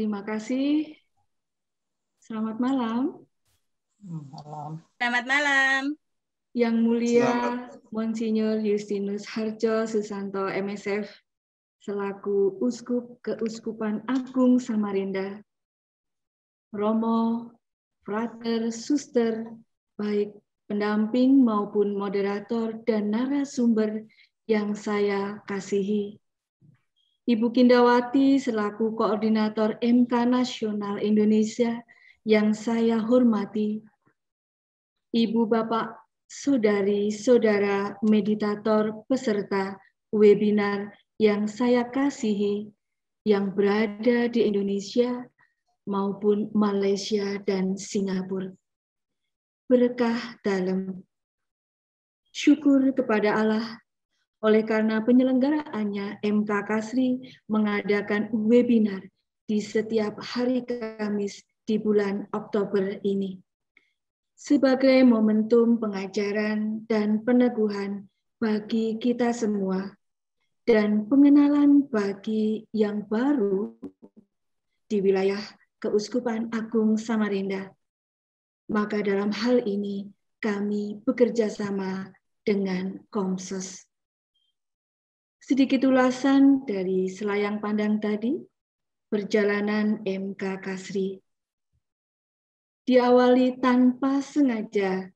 Terima kasih. Selamat malam. Selamat malam. Yang mulia Monsinyur Justinus Harjo Susanto MSF selaku Uskup Keuskupan Agung Samarinda, Romo, Frater, Suster, baik pendamping maupun moderator dan narasumber yang saya kasihi. Ibu Kindawati selaku Koordinator MK Nasional Indonesia yang saya hormati, Ibu Bapak, Saudari, Saudara, meditator, peserta webinar yang saya kasihi, yang berada di Indonesia maupun Malaysia dan Singapura. Berkah dalam. Syukur kepada Allah oleh karena penyelenggaraannya MK Kasri mengadakan webinar di setiap hari Kamis di bulan Oktober ini. Sebagai momentum pengajaran dan peneguhan bagi kita semua dan pengenalan bagi yang baru di wilayah Keuskupan Agung Samarinda. Maka dalam hal ini kami bekerja sama dengan Komsos. Sedikit ulasan dari selayang pandang tadi, perjalanan MK Kasri. Diawali tanpa sengaja,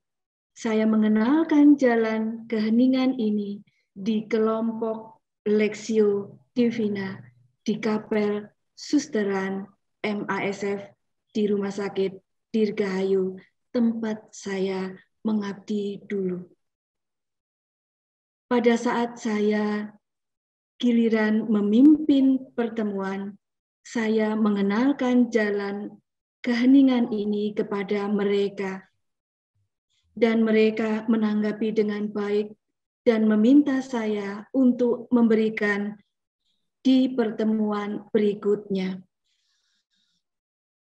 saya mengenalkan jalan keheningan ini di kelompok Lexio Divina di Kapel Susteran MASF di Rumah Sakit Dirgahayu, tempat saya mengabdi dulu. Pada saat saya giliran memimpin pertemuan, saya mengenalkan jalan keheningan ini kepada mereka. Dan mereka menanggapi dengan baik dan meminta saya untuk memberikan di pertemuan berikutnya.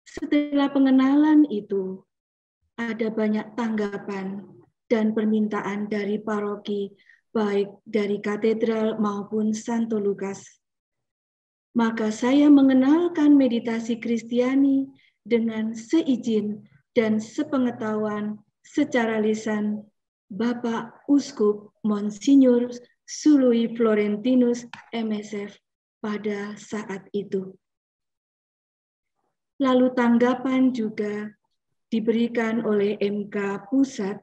Setelah pengenalan itu, ada banyak tanggapan dan permintaan dari paroki, baik dari katedral maupun Santo Lukas. Maka saya mengenalkan meditasi Kristiani dengan seizin dan sepengetahuan secara lisan Bapak Uskup Monsinyur Sului Florentinus MSF pada saat itu. Lalu tanggapan juga diberikan oleh MK Pusat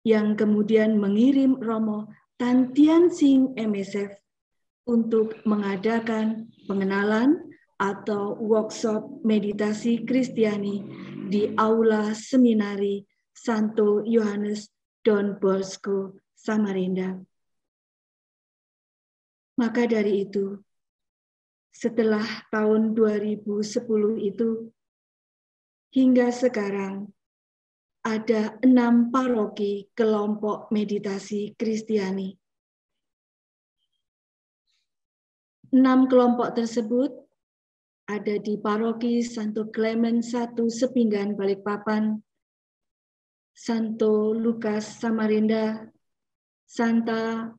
yang kemudian mengirim Romo Tantian Sing MSF untuk mengadakan pengenalan atau workshop meditasi Kristiani di Aula Seminari Santo Yohanes Don Bosco, Samarinda. Maka dari itu, setelah tahun 2010 itu, hingga sekarang, ada 6 paroki kelompok meditasi Kristiani. 6 kelompok tersebut ada di Paroki Santo Clement I Sepinggan Balikpapan, Santo Lukas Samarinda, Santa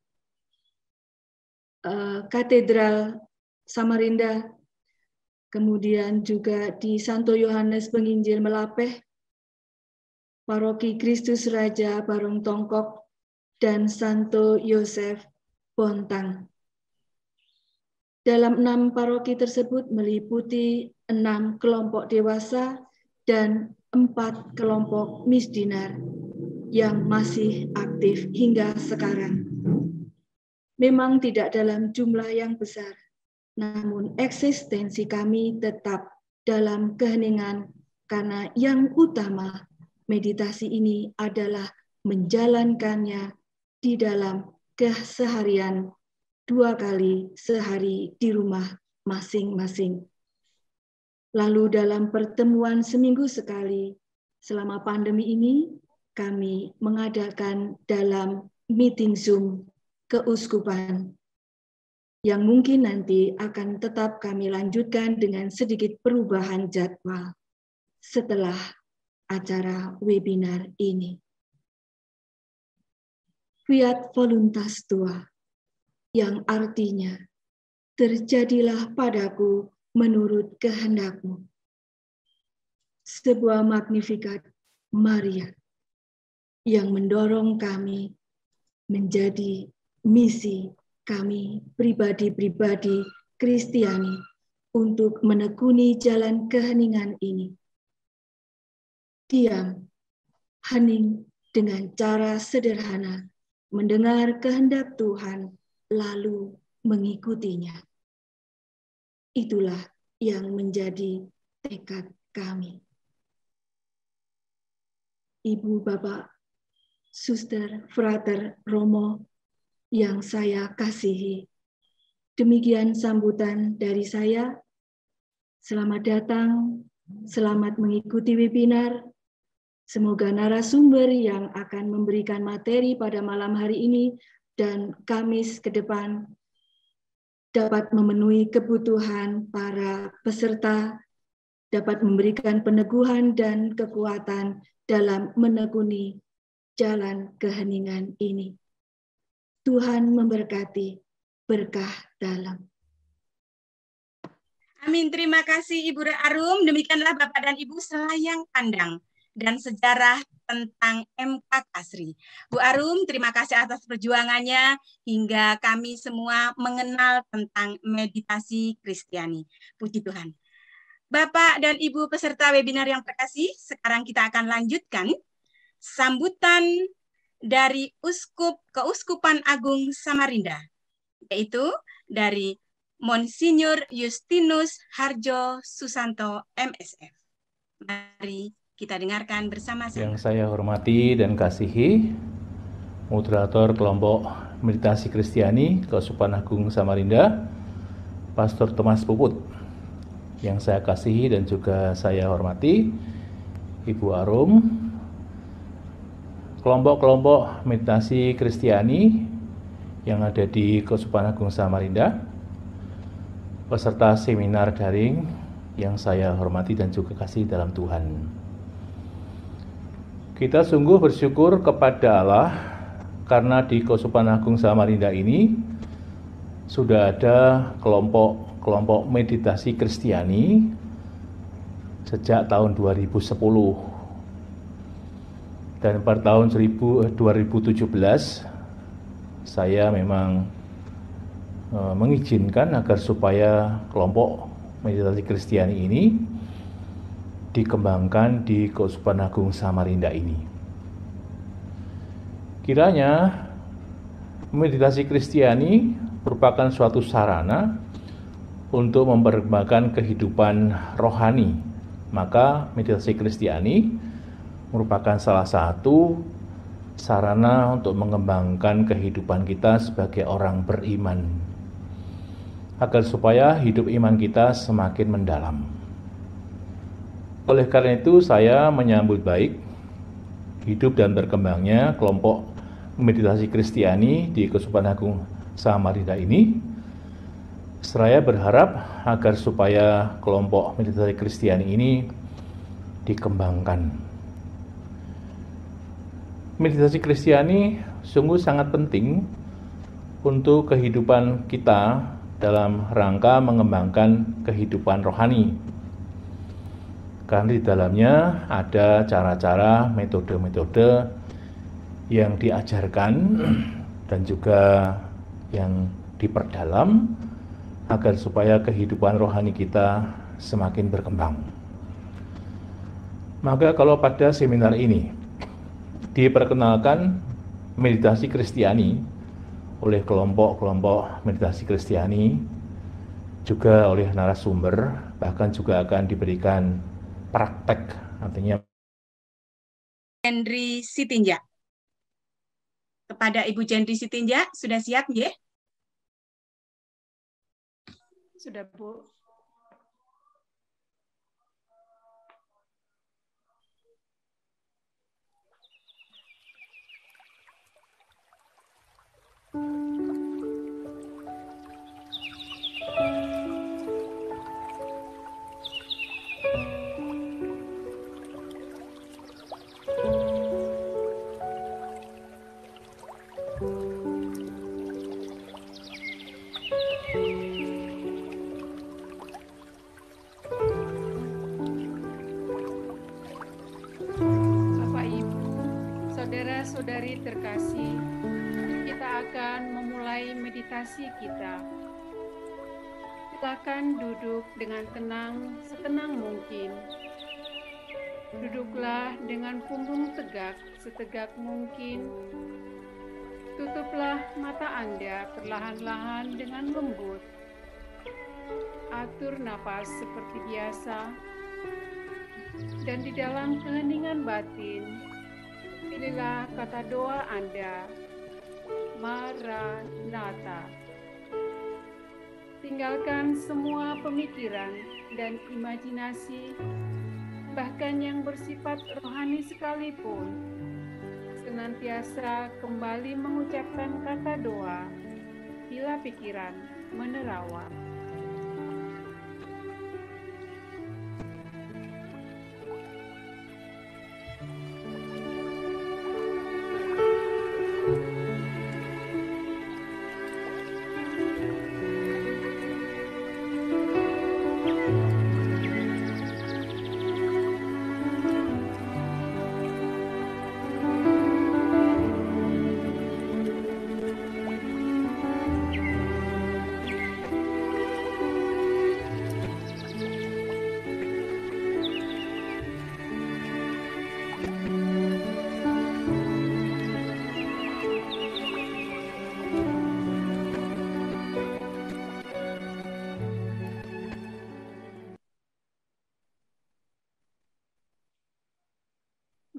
Katedral Samarinda, kemudian juga di Santo Yohanes Penginjil Melapeh, Paroki Kristus Raja Barong Tongkok, dan Santo Yosef Bontang. Dalam 6 paroki tersebut meliputi 6 kelompok dewasa dan 4 kelompok misdinar yang masih aktif hingga sekarang. Memang tidak dalam jumlah yang besar, namun eksistensi kami tetap dalam keheningan karena yang utama meditasi ini adalah menjalankannya di dalam keseharian 2 kali sehari di rumah masing-masing. Lalu dalam pertemuan seminggu sekali selama pandemi ini, kami mengadakan dalam meeting Zoom keuskupan yang mungkin nanti akan tetap kami lanjutkan dengan sedikit perubahan jadwal setelah acara webinar ini. Fiat voluntas tua, yang artinya terjadilah padaku menurut kehendak-Mu. Sebuah Magnificat Maria yang mendorong kami menjadi misi kami pribadi-pribadi Kristiani untuk menekuni jalan keheningan ini. Diam, hening dengan cara sederhana, mendengar kehendak Tuhan, lalu mengikutinya. Itulah yang menjadi tekad kami. Ibu, Bapak, Suster, Frater, Romo yang saya kasihi, demikian sambutan dari saya. Selamat datang, selamat mengikuti webinar. Semoga narasumber yang akan memberikan materi pada malam hari ini dan Kamis ke depan dapat memenuhi kebutuhan para peserta, dapat memberikan peneguhan dan kekuatan dalam menekuni jalan keheningan ini. Tuhan memberkati, berkah dalam. Amin. Terima kasih Ibu Arum. Demikianlah Bapak dan Ibu selayang pandang dan sejarah tentang MK Kasri. Bu Arum, terima kasih atas perjuangannya hingga kami semua mengenal tentang meditasi Kristiani. Puji Tuhan. Bapak dan Ibu peserta webinar yang terkasih, sekarang kita akan lanjutkan sambutan dari Keuskupan Agung Samarinda, yaitu dari Monsinyur Justinus Harjo Susanto, MSF. Mari kita dengarkan bersama-sama. Yang saya hormati dan kasihi, moderator kelompok meditasi Kristiani Keuskupan Agung Samarinda, Pastor Thomas Puput. Yang saya kasihi dan juga saya hormati, Ibu Arum, kelompok-kelompok meditasi Kristiani yang ada di Keuskupan Agung Samarinda, peserta seminar daring yang saya hormati dan juga kasih dalam Tuhan. Kita sungguh bersyukur kepada Allah karena di Keuskupan Agung Samarinda ini sudah ada kelompok meditasi Kristiani sejak tahun 2010. Dan pada tahun 2017 saya memang mengizinkan agar supaya kelompok meditasi Kristiani ini dikembangkan di Keuskupan Agung Samarinda ini. Kiranya meditasi Kristiani merupakan suatu sarana untuk memperkembangkan kehidupan rohani. Maka meditasi Kristiani merupakan salah satu sarana untuk mengembangkan kehidupan kita sebagai orang beriman, agar supaya hidup iman kita semakin mendalam. Oleh karena itu saya menyambut baik hidup dan berkembangnya kelompok meditasi Kristiani di Keuskupan Agung Samarinda ini. Saya berharap agar supaya kelompok meditasi Kristiani ini dikembangkan. Meditasi Kristiani sungguh sangat penting untuk kehidupan kita dalam rangka mengembangkan kehidupan rohani. Karena di dalamnya ada cara-cara, metode-metode yang diajarkan dan juga yang diperdalam agar supaya kehidupan rohani kita semakin berkembang. Maka kalau pada seminar ini diperkenalkan meditasi Kristiani oleh kelompok-kelompok meditasi Kristiani, juga oleh narasumber, bahkan juga akan diberikan praktek, artinya Jendri Sitinja. Kepada Ibu Jendri Sitinja, sudah siap ya? Sudah, Bu. terkasih, kita akan memulai meditasi kita. Silakan duduk dengan tenang, setenang mungkin. Duduklah dengan punggung tegak, setegak mungkin. Tutuplah mata Anda perlahan-lahan dengan lembut. Atur napas seperti biasa. Dan di dalam keheningan batin, pilihlah kata doa Anda, Maranatha. Tinggalkan semua pemikiran dan imajinasi, bahkan yang bersifat rohani sekalipun. Senantiasa kembali mengucapkan kata doa bila pikiran menerawang.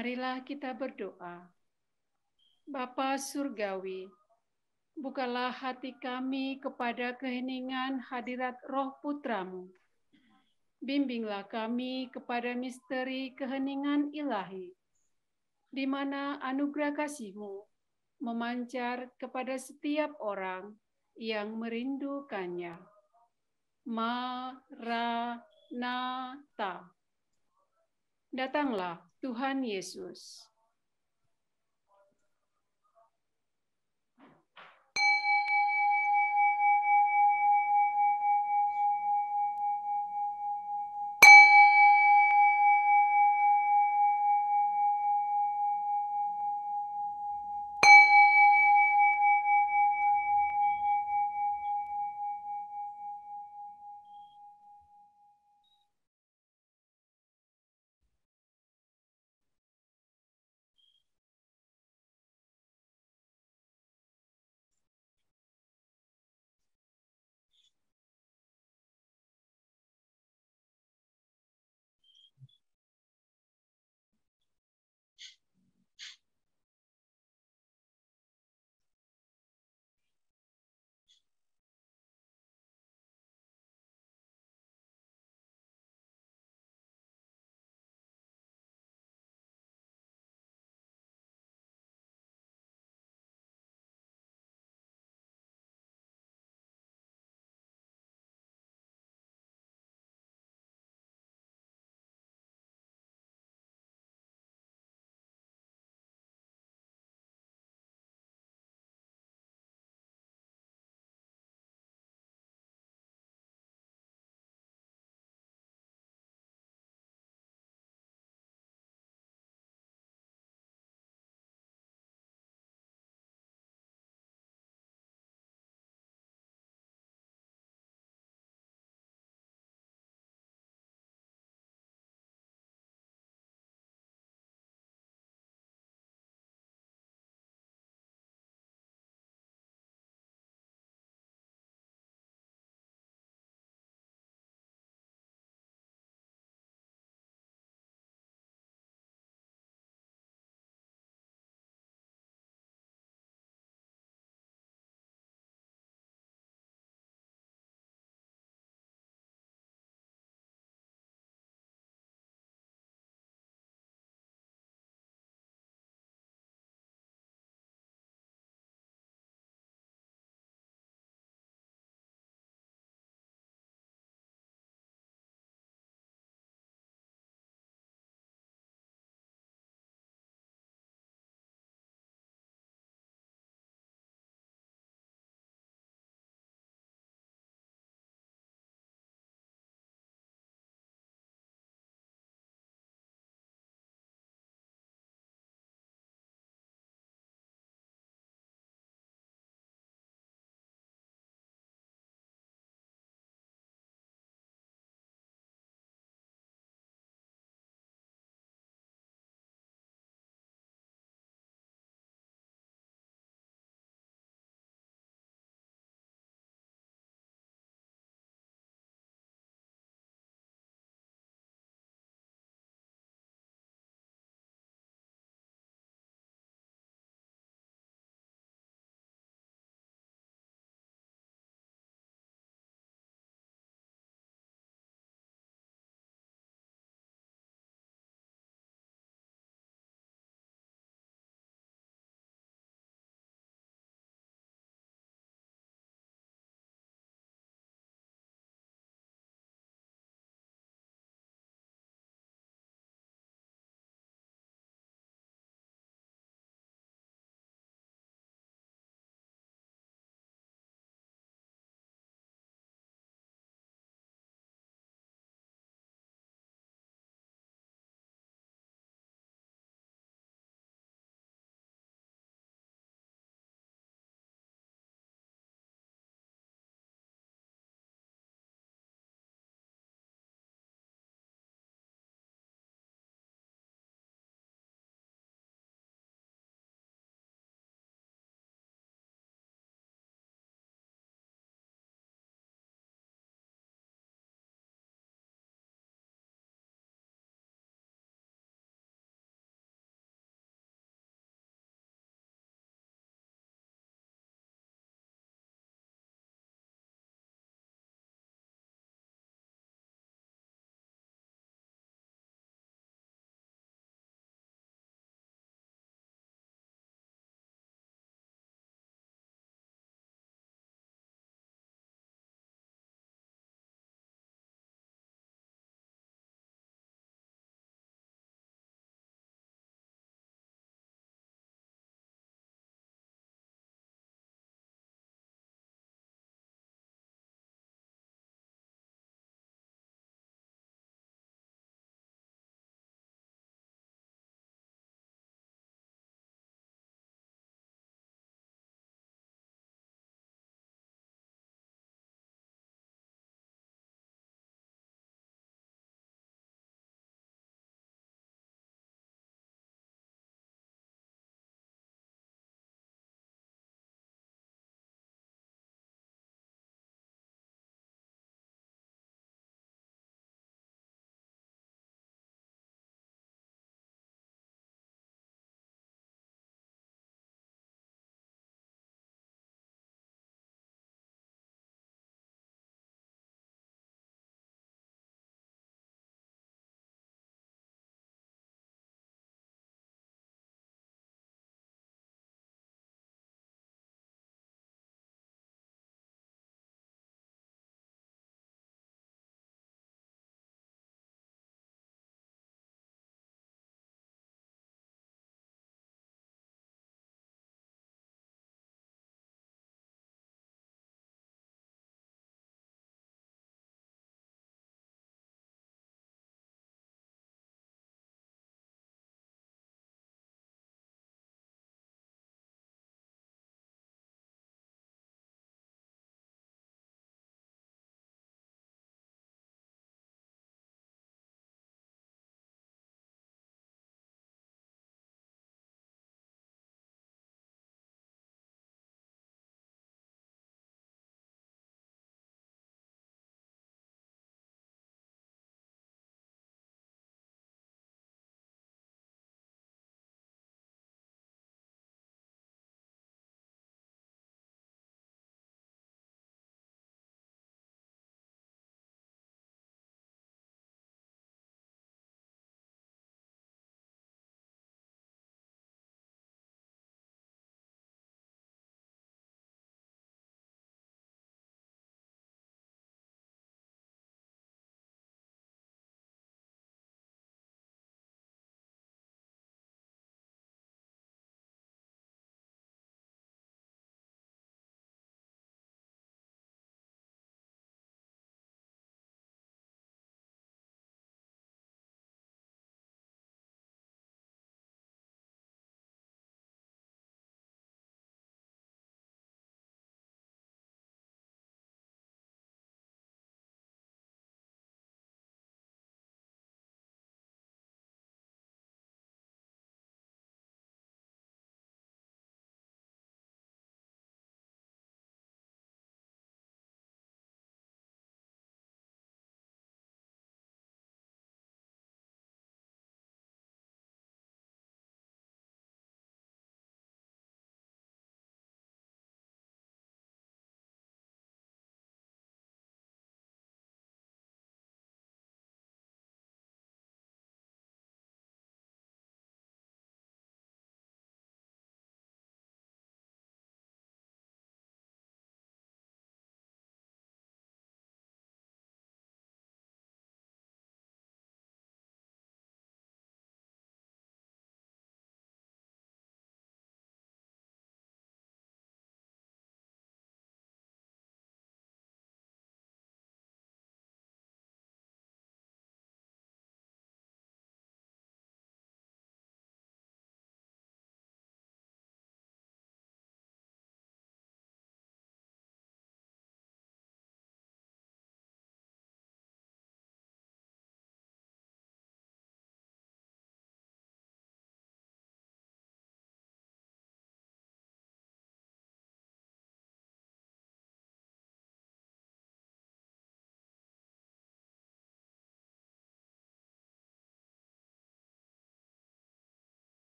Marilah kita berdoa. Bapa Surgawi, bukalah hati kami kepada keheningan hadirat Roh Putramu. Bimbinglah kami kepada misteri keheningan ilahi, di mana anugerah kasih-Mu memancar kepada setiap orang yang merindukannya. Maranatha. Datanglah Tuhan Yesus.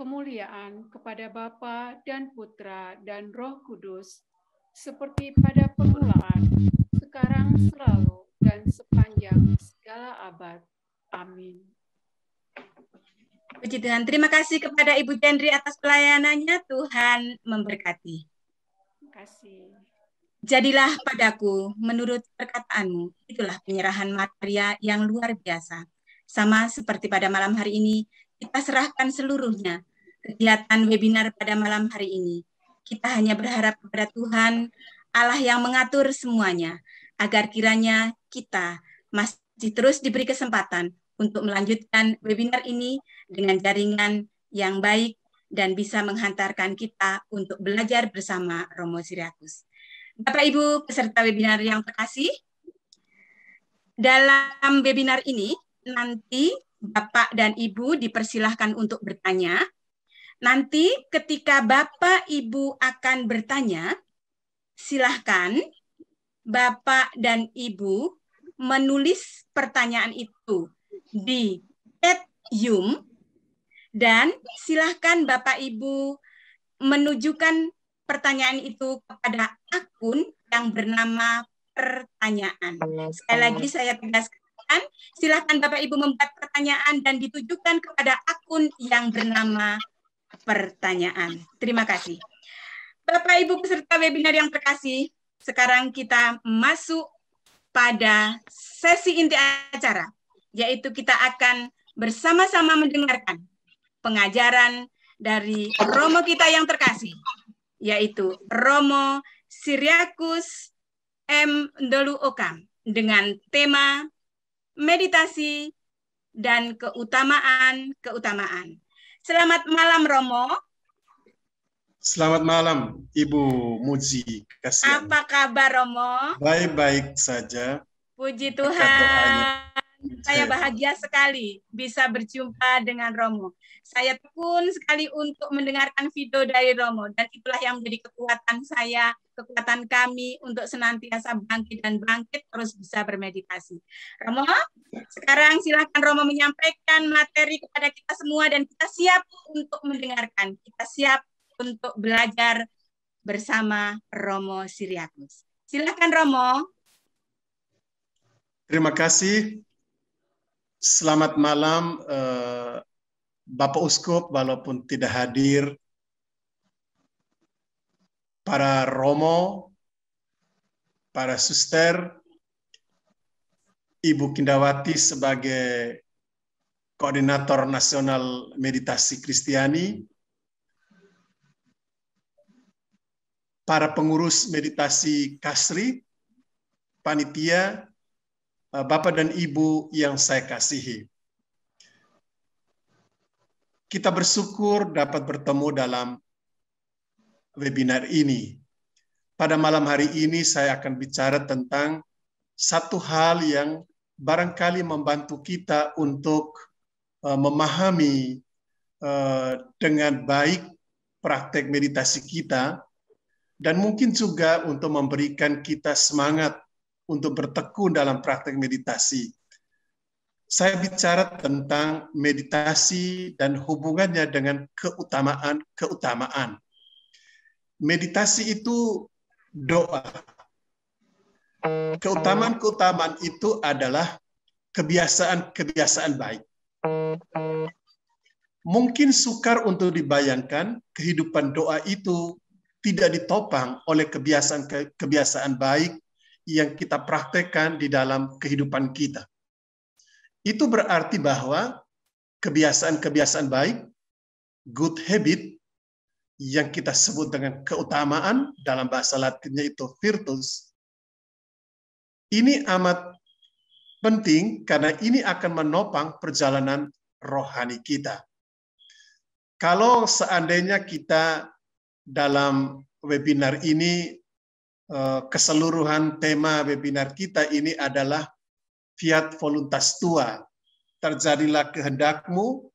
kemuliaan kepada Bapa dan Putra dan Roh Kudus, seperti pada permulaan, sekarang, selalu, dan sepanjang segala abad. Amin. Puji Tuhan. Terima kasih kepada Ibu Jendri atas pelayanannya. Tuhan memberkati. Terima kasih. Jadilah padaku menurut perkataanmu. Itulah penyerahan Maria yang luar biasa. Sama seperti pada malam hari ini, kita serahkan seluruhnya. Kegiatan webinar pada malam hari ini. Kita hanya berharap kepada Tuhan, Allah yang mengatur semuanya, agar kiranya kita masih terus diberi kesempatan untuk melanjutkan webinar ini dengan jaringan yang baik dan bisa menghantarkan kita untuk belajar bersama Romo Syriacus. Bapak Ibu peserta webinar yang terkasih, dalam webinar ini nanti Bapak dan Ibu dipersilahkan untuk bertanya. Nanti ketika Bapak Ibu akan bertanya, silahkan Bapak dan Ibu menulis pertanyaan itu di chat Zoom dan silahkan Bapak Ibu menunjukkan pertanyaan itu kepada akun yang bernama pertanyaan. Sekali lagi saya tegaskan, silahkan Bapak Ibu membuat pertanyaan dan ditujukan kepada akun yang bernama pertanyaan. Terima kasih. Bapak Ibu peserta webinar yang terkasih, sekarang kita masuk pada sesi inti acara, yaitu kita akan bersama-sama mendengarkan pengajaran dari Romo kita yang terkasih, yaitu Romo Syriacus M. Ndolu Okam, dengan tema meditasi dan keutamaan-keutamaan. Selamat malam, Romo. Selamat malam, Ibu Muji Kasihan. Apa kabar, Romo? Baik-baik saja. Puji Tuhan. Saya bahagia sekali bisa berjumpa dengan Romo. Saya tekun sekali untuk mendengarkan video dari Romo, dan itulah yang menjadi kekuatan saya, kekuatan kami untuk senantiasa bangkit dan bangkit terus bisa bermeditasi. Romo, sekarang silakan Romo menyampaikan materi kepada kita semua dan kita siap untuk mendengarkan. Kita siap untuk belajar bersama Romo Syriacus. Silakan Romo. Terima kasih. Selamat malam, Bapak Uskup, walaupun tidak hadir, para Romo, para suster, Ibu Kindawati sebagai Koordinator Nasional Meditasi Kristiani, para pengurus meditasi Kasri, panitia, Bapak dan Ibu yang saya kasihi. Kita bersyukur dapat bertemu dalam webinar ini. Pada malam hari ini saya akan bicara tentang satu hal yang barangkali membantu kita untuk memahami dengan baik praktek meditasi kita, dan mungkin juga untuk memberikan kita semangat untuk bertekun dalam praktek meditasi. Saya bicara tentang meditasi dan hubungannya dengan keutamaan-keutamaan. Meditasi itu doa. Keutamaan-keutamaan itu adalah kebiasaan-kebiasaan baik. Mungkin sukar untuk dibayangkan kehidupan doa itu tidak ditopang oleh kebiasaan-kebiasaan baik yang kita praktekkan di dalam kehidupan kita. Itu berarti bahwa kebiasaan-kebiasaan baik, good habit, yang kita sebut dengan keutamaan, dalam bahasa Latinnya itu virtus, ini amat penting karena ini akan menopang perjalanan rohani kita. Kalau seandainya kita dalam webinar ini, keseluruhan tema webinar kita ini adalah Fiat Voluntas Tua, terjadilah kehendakmu,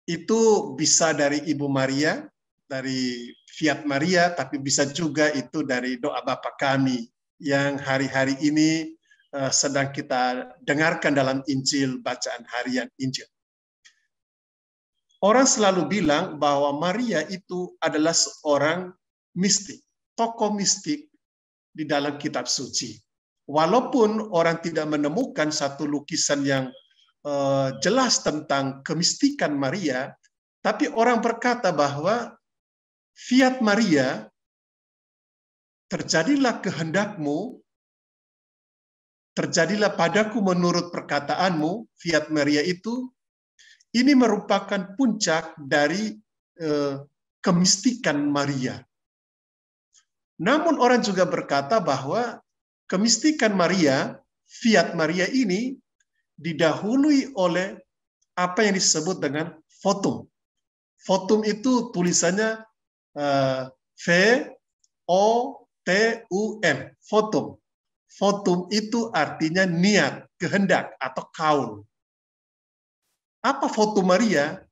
itu bisa dari Ibu Maria, dari Fiat Maria, tapi bisa juga itu dari doa Bapa kami yang hari-hari ini sedang kita dengarkan dalam Injil, bacaan harian Injil. orang selalu bilang bahwa Maria itu adalah seorang mistik, tokoh mistik di dalam kitab suci. Walaupun orang tidak menemukan satu lukisan yang jelas tentang kemistikan Maria, tapi orang berkata bahwa fiat Maria, terjadilah kehendakmu, terjadilah padaku menurut perkataanmu, fiat Maria itu, ini merupakan puncak dari kemistikan Maria. Namun orang juga berkata bahwa kemistikan Maria, fiat Maria ini didahului oleh apa yang disebut dengan votum. Votum itu tulisannya V-O-T-U-M, votum. Votum itu artinya niat, kehendak, atau kaul. Apa votum Maria?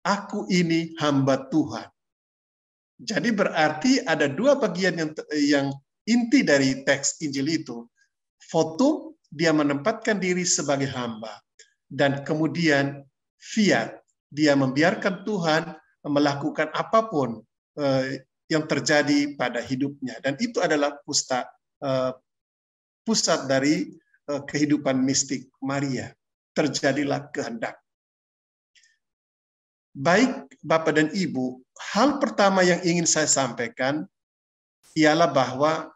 Aku ini hamba Tuhan. Jadi berarti ada dua bagian yang inti dari teks Injil itu. Votum, dia menempatkan diri sebagai hamba. Dan kemudian fiat, dia membiarkan Tuhan melakukan apapun yang terjadi pada hidupnya. Dan itu adalah pusat dari kehidupan mistik Maria. Terjadilah kehendak. Baik Bapak dan Ibu, hal pertama yang ingin saya sampaikan ialah bahwa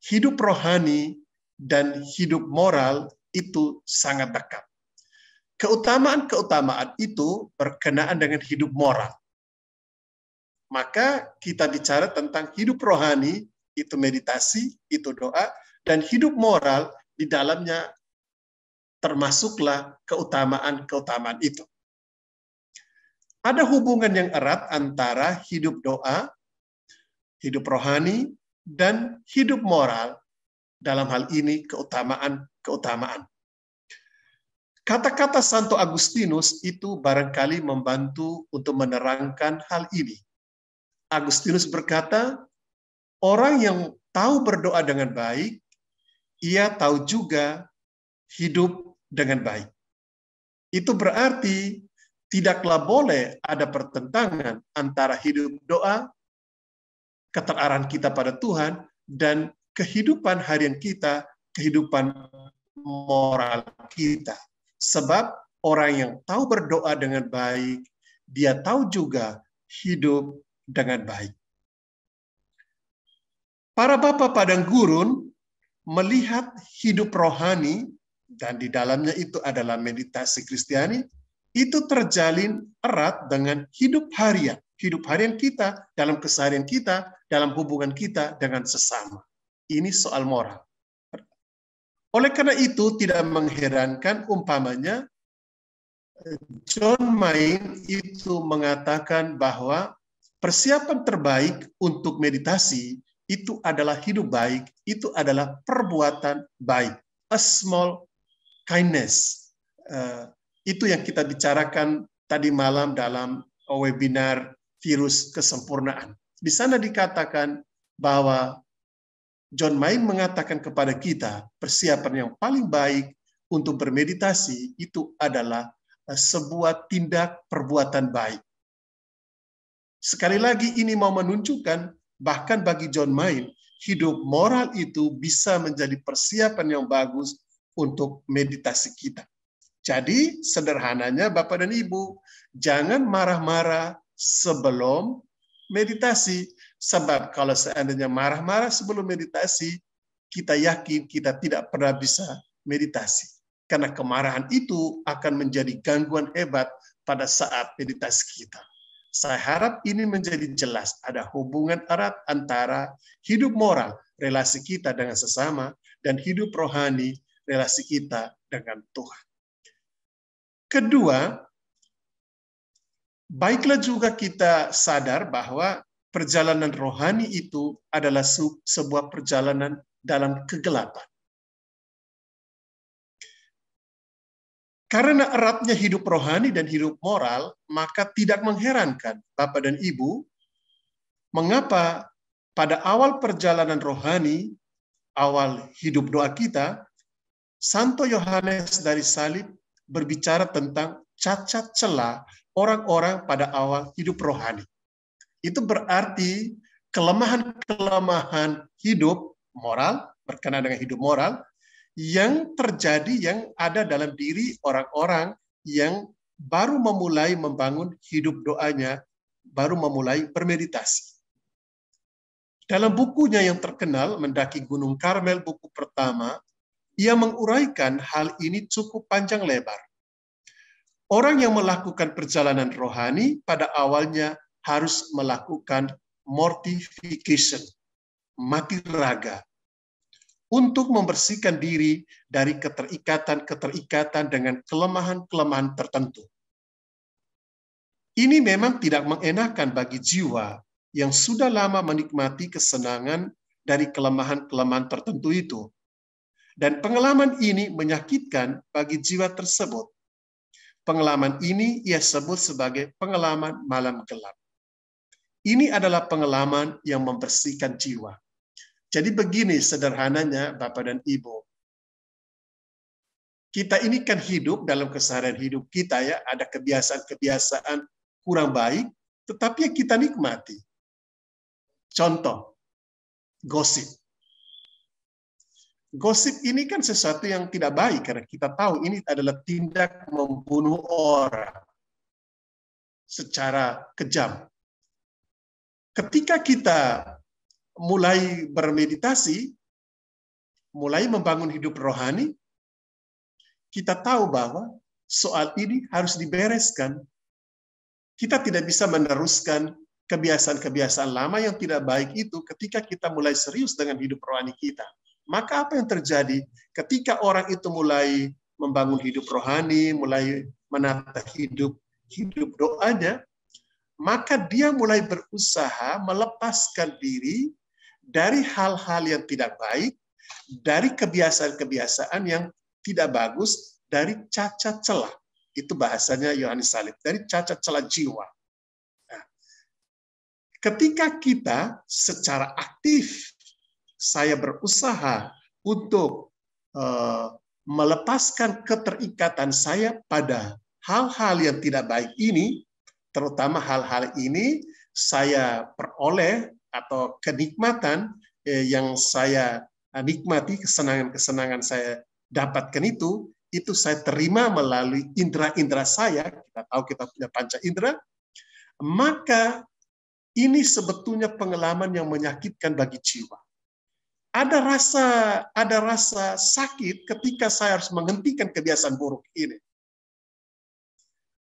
hidup rohani dan hidup moral itu sangat dekat. Keutamaan-keutamaan itu berkenaan dengan hidup moral. Maka kita bicara tentang hidup rohani, itu meditasi, itu doa, dan hidup moral di dalamnya termasuklah keutamaan-keutamaan itu. Ada hubungan yang erat antara hidup doa, hidup rohani, dan hidup moral. Dalam hal ini keutamaan-keutamaan. Kata-kata Santo Agustinus itu barangkali membantu untuk menerangkan hal ini. Agustinus berkata, orang yang tahu berdoa dengan baik, ia tahu juga hidup dengan baik. Itu berarti tidaklah boleh ada pertentangan antara hidup doa, keteraraan kita pada Tuhan, dan kehidupan harian kita, kehidupan moral kita. Sebab orang yang tahu berdoa dengan baik, dia tahu juga hidup dengan baik. Para Bapak Padang Gurun melihat hidup rohani, dan di dalamnya itu adalah meditasi Kristiani, itu terjalin erat dengan hidup harian. Hidup harian kita, dalam keseharian kita, dalam hubungan kita dengan sesama. Ini soal moral. Oleh karena itu, tidak mengherankan umpamanya John Main itu mengatakan bahwa persiapan terbaik untuk meditasi itu adalah hidup baik, itu adalah perbuatan baik. A small kindness. Itu yang kita bicarakan tadi malam dalam webinar virus kesempurnaan. Di sana dikatakan bahwa John Main mengatakan kepada kita persiapan yang paling baik untuk bermeditasi itu adalah sebuah tindak perbuatan baik. Sekali lagi ini mau menunjukkan bahkan bagi John Main hidup moral itu bisa menjadi persiapan yang bagus untuk meditasi kita. Jadi sederhananya Bapak dan Ibu, jangan marah-marah sebelum meditasi. Sebab kalau seandainya marah-marah sebelum meditasi, kita yakin kita tidak pernah bisa meditasi. Karena kemarahan itu akan menjadi gangguan hebat pada saat meditasi kita. Saya harap ini menjadi jelas. Ada hubungan erat antara hidup moral, relasi kita dengan sesama, dan hidup rohani, relasi kita dengan Tuhan. Kedua, baiklah juga kita sadar bahwa perjalanan rohani itu adalah sebuah perjalanan dalam kegelapan. Karena eratnya hidup rohani dan hidup moral, maka tidak mengherankan Bapak dan Ibu, mengapa pada awal perjalanan rohani, awal hidup doa kita, Santo Yohanes dari Salib berbicara tentang cacat celah orang-orang pada awal hidup rohani. Itu berarti kelemahan-kelemahan hidup moral, berkenaan dengan hidup moral, yang terjadi, yang ada dalam diri orang-orang yang baru memulai membangun hidup doanya, baru memulai bermeditasi. Dalam bukunya yang terkenal, Mendaki Gunung Karmel, buku pertama, ia menguraikan hal ini cukup panjang lebar. Orang yang melakukan perjalanan rohani pada awalnya harus melakukan mortification, mati raga, untuk membersihkan diri dari keterikatan-keterikatan dengan kelemahan-kelemahan tertentu. Ini memang tidak mengenakan bagi jiwa yang sudah lama menikmati kesenangan dari kelemahan-kelemahan tertentu itu. Dan pengalaman ini menyakitkan bagi jiwa tersebut. Pengalaman ini ia sebut sebagai pengalaman malam gelap. Ini adalah pengalaman yang membersihkan jiwa. Jadi begini sederhananya Bapak dan Ibu. Kita ini kan hidup dalam keseharian hidup kita ya, ada kebiasaan-kebiasaan kurang baik, tetapi yang kita nikmati. Contoh, gosip. Gosip ini kan sesuatu yang tidak baik karena kita tahu ini adalah tindak membunuh orang secara kejam. Ketika kita mulai bermeditasi, mulai membangun hidup rohani, kita tahu bahwa soal ini harus dibereskan. Kita tidak bisa meneruskan kebiasaan-kebiasaan lama yang tidak baik itu ketika kita mulai serius dengan hidup rohani kita. Maka apa yang terjadi ketika orang itu mulai membangun hidup rohani, mulai menata hidup doanya, maka dia mulai berusaha melepaskan diri dari hal-hal yang tidak baik, dari kebiasaan-kebiasaan yang tidak bagus, dari cacat celah. Itu bahasanya Yohanes Salib, dari cacat celah jiwa. Nah, ketika kita secara aktif, saya berusaha untuk melepaskan keterikatan saya pada hal-hal yang tidak baik ini, terutama hal-hal ini saya peroleh atau kenikmatan yang saya nikmati, kesenangan-kesenangan saya dapatkan itu saya terima melalui indera-indera saya, kita tahu kita punya panca indera, maka ini sebetulnya pengalaman yang menyakitkan bagi jiwa. Ada rasa sakit ketika saya harus menghentikan kebiasaan buruk ini.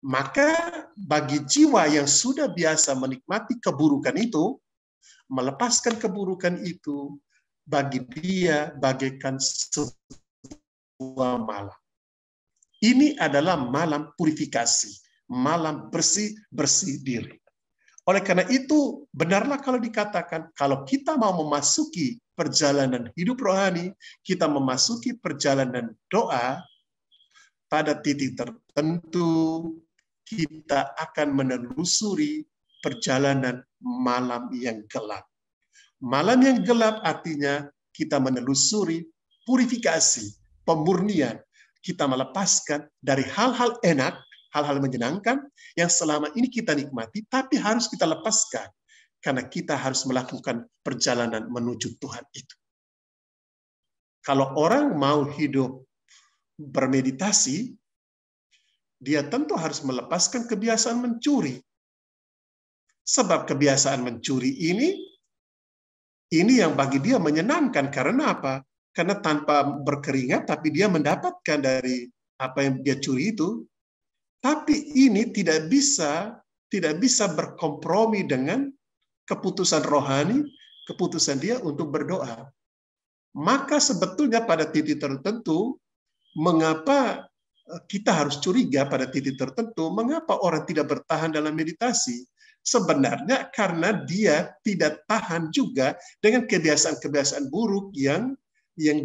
Maka bagi jiwa yang sudah biasa menikmati keburukan itu, melepaskan keburukan itu, bagi dia bagaikan sebuah malam. Ini adalah malam purifikasi, malam bersih diri. Oleh karena itu, benarlah kalau dikatakan, kalau kita mau memasuki perjalanan hidup rohani, kita memasuki perjalanan doa, pada titik tertentu, kita akan menelusuri perjalanan malam yang gelap. Malam yang gelap artinya kita menelusuri purifikasi, pemurnian. Kita melepaskan dari hal-hal enak, hal-hal menyenangkan yang selama ini kita nikmati, tapi harus kita lepaskan. Karena kita harus melakukan perjalanan menuju Tuhan itu. Kalau orang mau hidup bermeditasi, dia tentu harus melepaskan kebiasaan mencuri. Sebab kebiasaan mencuri ini yang bagi dia menyenangkan. Karena apa? Karena tanpa berkeringat, tapi dia mendapatkan dari apa yang dia curi itu. Tapi ini tidak bisa berkompromi dengan keputusan rohani, keputusan dia untuk berdoa. Maka sebetulnya pada titik tertentu, mengapa kita harus curiga pada titik tertentu, mengapa orang tidak bertahan dalam meditasi? Sebenarnya karena dia tidak tahan juga dengan kebiasaan-kebiasaan buruk yang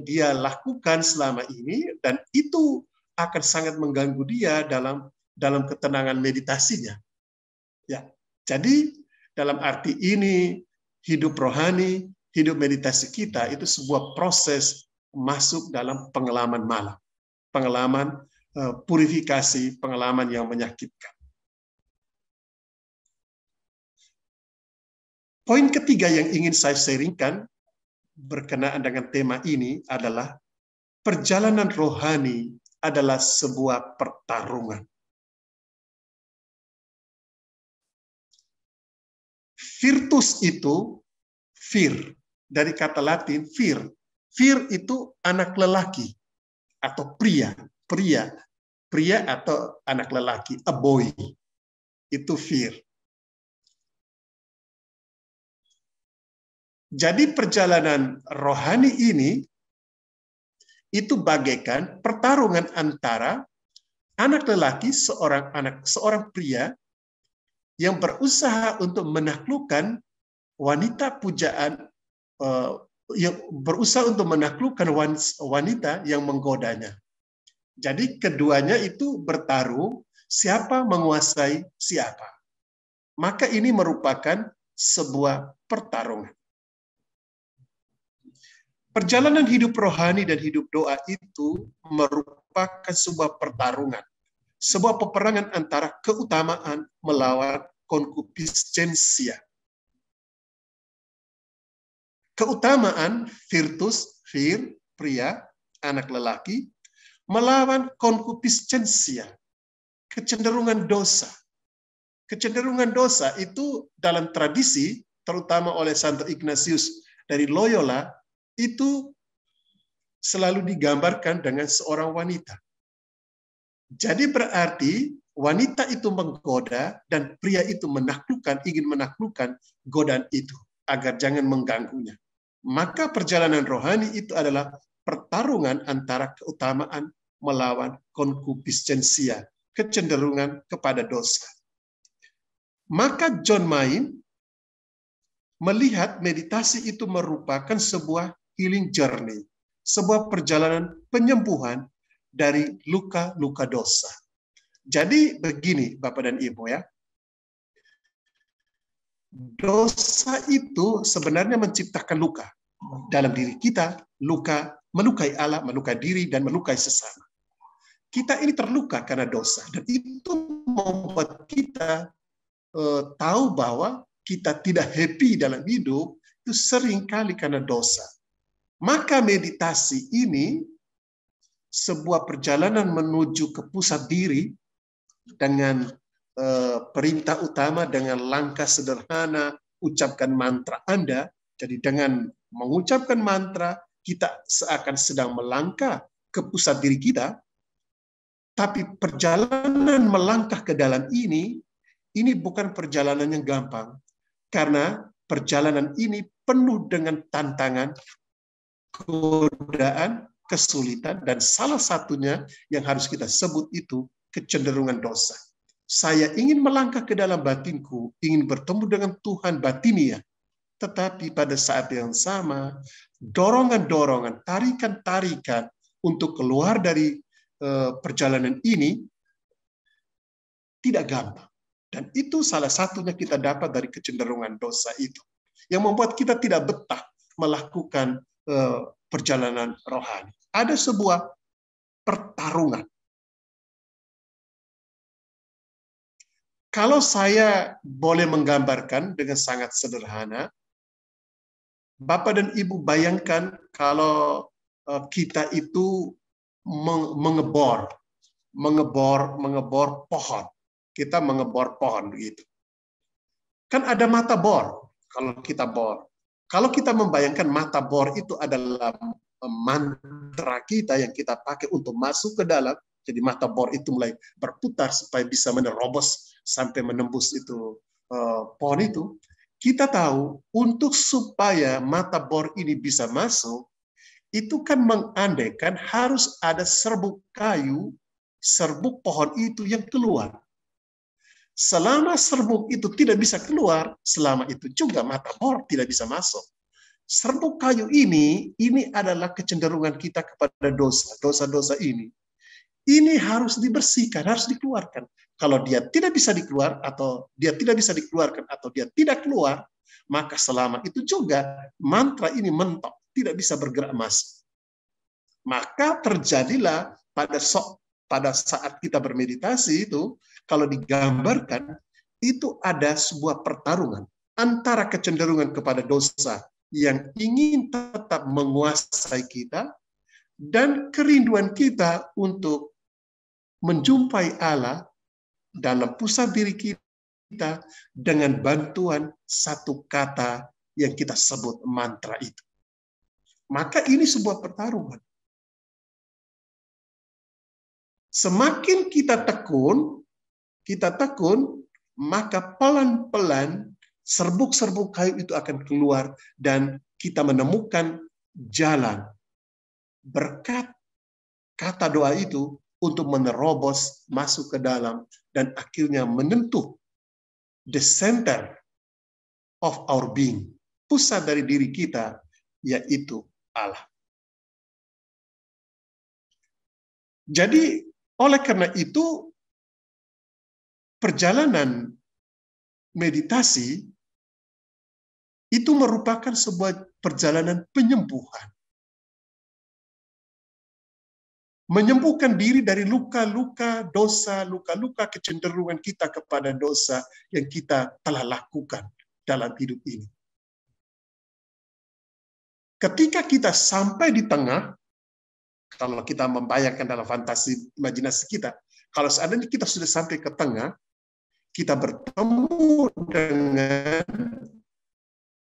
dia lakukan selama ini, dan itu akan sangat mengganggu dia dalam ketenangan meditasinya. Ya, jadi dalam arti ini hidup rohani, hidup meditasi kita itu sebuah proses masuk dalam pengalaman malam, pengalaman purifikasi, pengalaman yang menyakitkan. Poin ketiga yang ingin saya sharingkan berkenaan dengan tema ini adalah perjalanan rohani adalah sebuah pertarungan. Virtus itu vir, dari kata Latin vir. Vir itu anak lelaki atau pria atau anak lelaki, a boy. Itu vir. Jadi perjalanan rohani ini itu bagaikan pertarungan antara anak lelaki, seorang pria yang berusaha untuk menaklukkan wanita pujaan, yang berusaha untuk menaklukkan wanita yang menggodanya. Jadi keduanya itu bertarung siapa menguasai siapa. Maka ini merupakan sebuah pertarungan. Perjalanan hidup rohani dan hidup doa itu merupakan sebuah pertarungan. Sebuah peperangan antara keutamaan melawan konkupiscensia. Keutamaan, virtus, vir, pria, anak lelaki, melawan konkupiscensia, kecenderungan dosa. Kecenderungan dosa itu dalam tradisi, terutama oleh Santo Ignatius dari Loyola, itu selalu digambarkan dengan seorang wanita. Jadi berarti wanita itu menggoda dan pria itu ingin menaklukkan godaan itu agar jangan mengganggunya. Maka perjalanan rohani itu adalah pertarungan antara keutamaan melawan konkupiscensia, kecenderungan kepada dosa. Maka John Main melihat meditasi itu merupakan sebuah healing journey, sebuah perjalanan penyembuhan dari luka-luka dosa. Jadi begini Bapak dan Ibu ya, dosa itu sebenarnya menciptakan luka dalam diri kita, luka melukai Allah, melukai diri, dan melukai sesama. Kita ini terluka karena dosa, dan itu membuat kita tahu bahwa kita tidak happy dalam hidup, itu seringkali karena dosa. Maka meditasi ini sebuah perjalanan menuju ke pusat diri dengan perintah utama, dengan langkah sederhana, ucapkan mantra Anda. Jadi dengan mengucapkan mantra, kita seakan sedang melangkah ke pusat diri kita. Tapi perjalanan melangkah ke dalam ini bukan perjalanan yang gampang. Karena perjalanan ini penuh dengan tantangan, godaan, kesulitan, dan salah satunya yang harus kita sebut itu kecenderungan dosa. Saya ingin melangkah ke dalam batinku, ingin bertemu dengan Tuhan batinia, tetapi pada saat yang sama, dorongan-dorongan, tarikan-tarikan untuk keluar dari perjalanan ini tidak gampang. Dan itu salah satunya kita dapat dari kecenderungan dosa itu, yang membuat kita tidak betah melakukan perjalanan rohani. Ada sebuah pertarungan. Kalau saya boleh menggambarkan dengan sangat sederhana, Bapak dan Ibu bayangkan kalau kita itu mengebor pohon. Kita mengebor pohon begitu. Kan ada mata bor kalau kita bor. Kalau kita membayangkan mata bor itu adalah mantra kita yang kita pakai untuk masuk ke dalam, jadi mata bor itu mulai berputar supaya bisa menerobos sampai menembus itu pohon itu. Kita tahu untuk supaya mata bor ini bisa masuk, itu kan mengandaikan harus ada serbuk kayu, serbuk pohon itu yang keluar. Selama serbuk itu tidak bisa keluar, selama itu juga mata bor tidak bisa masuk. Serbuk kayu ini adalah kecenderungan kita kepada dosa. Dosa-dosa ini harus dibersihkan, harus dikeluarkan. Kalau dia tidak bisa dikeluar atau dia tidak bisa dikeluarkan atau dia tidak keluar, maka selama itu juga mantra ini mentok, tidak bisa bergerak masuk. Maka terjadilah pada saat kita bermeditasi itu, kalau digambarkan, itu ada sebuah pertarungan antara kecenderungan kepada dosa yang ingin tetap menguasai kita dan kerinduan kita untuk menjumpai Allah dalam pusat diri kita dengan bantuan satu kata yang kita sebut mantra itu. Maka ini sebuah pertarungan. Semakin kita tekun, maka pelan-pelan serbuk-serbuk kayu itu akan keluar dan kita menemukan jalan berkat kata doa itu untuk menerobos masuk ke dalam dan akhirnya menyentuh the center of our being, pusat dari diri kita, yaitu Allah. Jadi oleh karena itu perjalanan meditasi itu merupakan sebuah perjalanan penyembuhan. Menyembuhkan diri dari luka-luka dosa, luka-luka kecenderungan kita kepada dosa yang kita telah lakukan dalam hidup ini. Ketika kita sampai di tengah, kalau kita membayangkan dalam fantasi imajinasi kita, kalau seandainya kita sudah sampai ke tengah, kita bertemu dengan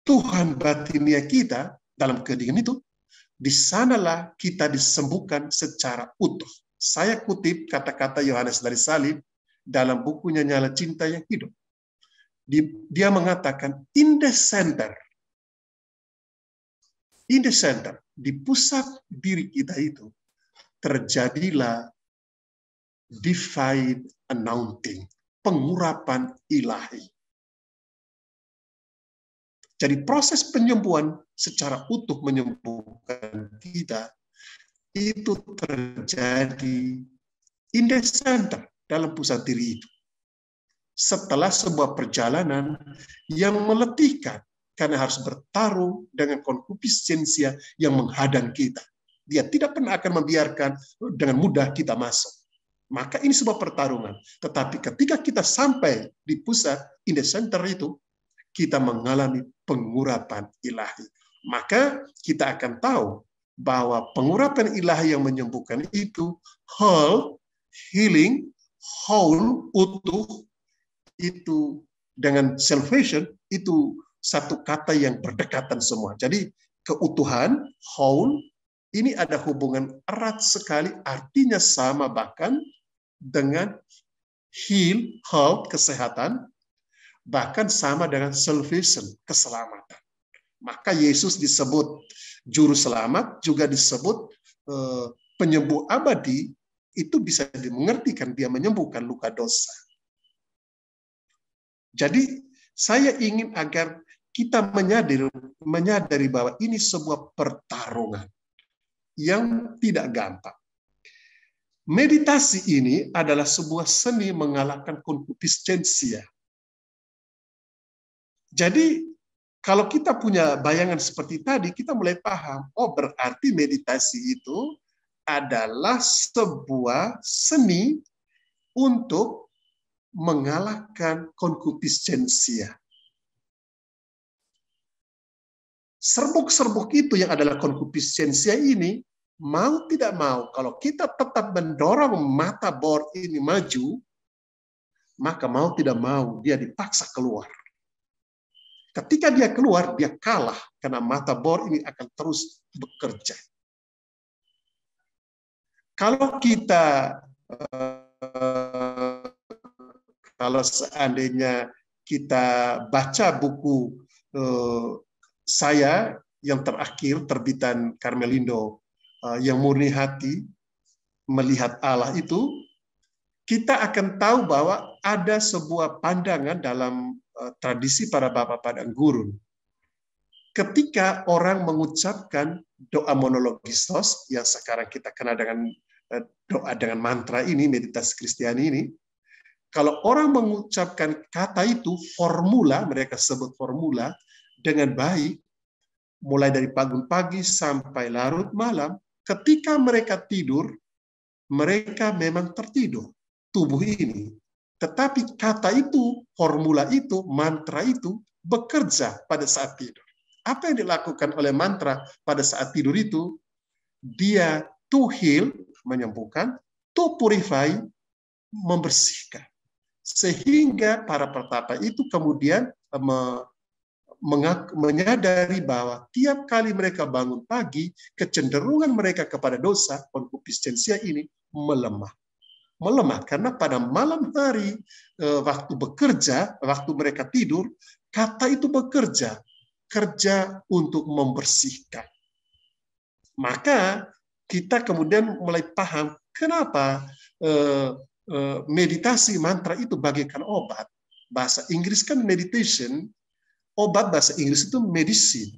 Tuhan batinia kita dalam keheningan itu, di sanalah kita disembuhkan secara utuh. Saya kutip kata-kata Yohanes dari Salib dalam bukunya Nyala Cinta yang Hidup. Dia mengatakan, in the center, di pusat diri kita itu, terjadilah divine anointing, pengurapan ilahi. Jadi proses penyembuhan secara utuh menyembuhkan kita itu terjadi in the center, dalam pusat diri itu. Setelah sebuah perjalanan yang meletihkan karena harus bertarung dengan konkupiscensia yang menghadang kita. Dia tidak pernah akan membiarkan dengan mudah kita masuk. Maka ini sebuah pertarungan. Tetapi ketika kita sampai di pusat, in the center itu, kita mengalami pengurapan ilahi. Maka kita akan tahu bahwa pengurapan ilahi yang menyembuhkan itu whole, healing, whole, utuh, itu dengan salvation, itu satu kata yang berdekatan semua. Jadi keutuhan, whole, ini ada hubungan erat sekali, artinya sama bahkan dengan heal, health, kesehatan, bahkan sama dengan salvation, keselamatan. Maka Yesus disebut juru selamat, juga disebut penyembuh abadi, itu bisa dimengertikan dia menyembuhkan luka dosa. Jadi saya ingin agar kita menyadari bahwa ini sebuah pertarungan yang tidak gampang. Meditasi ini adalah sebuah seni mengalahkan konkupiscensia. Jadi kalau kita punya bayangan seperti tadi, kita mulai paham, oh berarti meditasi itu adalah sebuah seni untuk mengalahkan konkupiscensia. Serbuk-serbuk itu yang adalah konkupiscensia ini, mau tidak mau, kalau kita tetap mendorong mata bor ini maju, maka mau tidak mau dia dipaksa keluar. Ketika dia keluar, dia kalah karena mata bor ini akan terus bekerja. Kalau kita, kalau seandainya kita baca buku saya yang terakhir, terbitan Carmelindo, yang murni hati, melihat Allah itu, kita akan tahu bahwa ada sebuah pandangan dalam tradisi para bapak padang gurun. Ketika orang mengucapkan doa monologistos, yang sekarang kita kenal dengan doa dengan mantra ini, meditasi Kristiani ini, kalau orang mengucapkan kata itu, formula, mereka sebut formula, dengan baik, mulai dari pagi sampai larut malam, ketika mereka tidur, mereka memang tertidur, tubuh ini. Tetapi kata itu, formula itu, mantra itu, bekerja pada saat tidur. Apa yang dilakukan oleh mantra pada saat tidur itu? Dia to heal, menyembuhkan, to purify, membersihkan. Sehingga para pertapa itu kemudian menyadari bahwa tiap kali mereka bangun pagi, kecenderungan mereka kepada dosa, koncupiscensia ini melemah. Melemah karena pada malam hari, waktu bekerja, waktu mereka tidur, kata itu bekerja, kerja untuk membersihkan. Maka kita kemudian mulai paham kenapa meditasi mantra itu bagaikan obat. Bahasa Inggris kan meditation, obat bahasa Inggris itu medicine.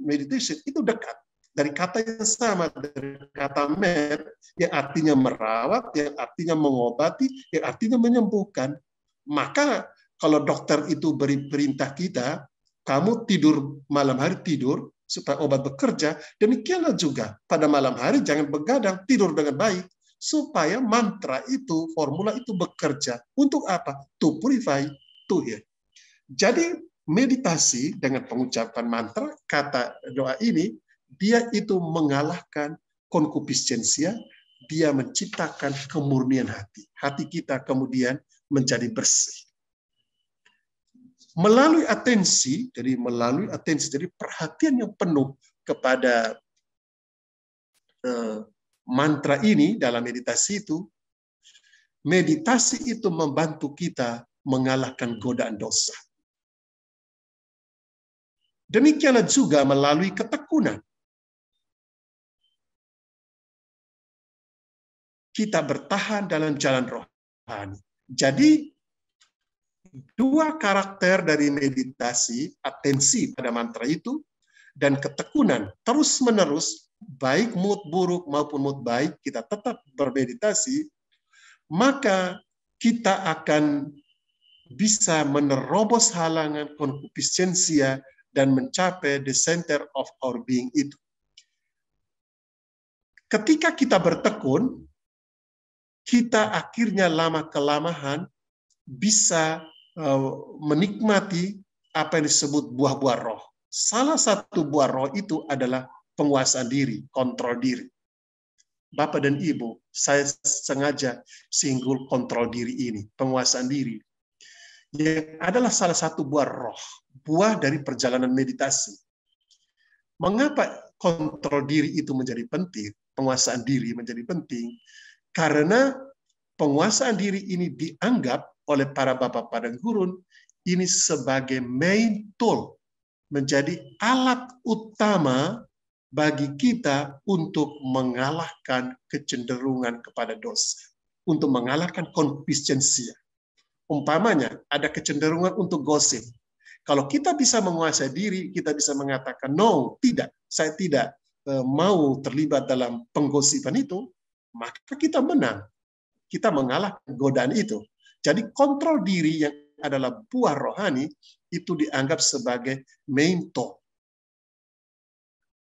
Meditation itu dekat. Dari kata yang sama, dari kata med, yang artinya merawat, yang artinya mengobati, yang artinya menyembuhkan. Maka kalau dokter itu beri perintah kita, kamu tidur malam hari tidur, supaya obat bekerja, demikianlah juga pada malam hari jangan begadang, tidur dengan baik, supaya mantra itu, formula itu bekerja. Untuk apa? To purify, to heal. Jadi meditasi dengan pengucapan mantra, kata doa ini, dia itu mengalahkan koncupiscensia, dia menciptakan kemurnian hati. Hati kita kemudian menjadi bersih. Melalui atensi, jadi perhatian yang penuh kepada mantra ini dalam meditasi itu membantu kita mengalahkan godaan dosa. Demikianlah juga melalui ketekunan. Kita bertahan dalam jalan rohani. Jadi, dua karakter dari meditasi, atensi pada mantra itu, dan ketekunan terus-menerus, baik mood buruk maupun mood baik, kita tetap bermeditasi, maka kita akan bisa menerobos halangan koncupiscensia dan mencapai the center of our being itu. Ketika kita bertekun, kita akhirnya lama-kelamaan bisa menikmati apa yang disebut buah-buah roh. Salah satu buah roh itu adalah penguasaan diri, kontrol diri. Bapak dan Ibu, saya sengaja singgul kontrol diri ini, penguasaan diri. Yang adalah salah satu buah roh, buah dari perjalanan meditasi. Mengapa kontrol diri itu menjadi penting? Penguasaan diri menjadi penting. Karena penguasaan diri ini dianggap oleh para bapak padang gurun ini sebagai main tool, menjadi alat utama bagi kita untuk mengalahkan kecenderungan kepada dosa, untuk mengalahkan koncupiscensia. Umpamanya ada kecenderungan untuk gosip. Kalau kita bisa menguasai diri, kita bisa mengatakan no, tidak, saya tidak mau terlibat dalam penggosipan itu, maka kita menang. Kita mengalahkan godaan itu. Jadi kontrol diri yang adalah buah rohani itu dianggap sebagai main tool.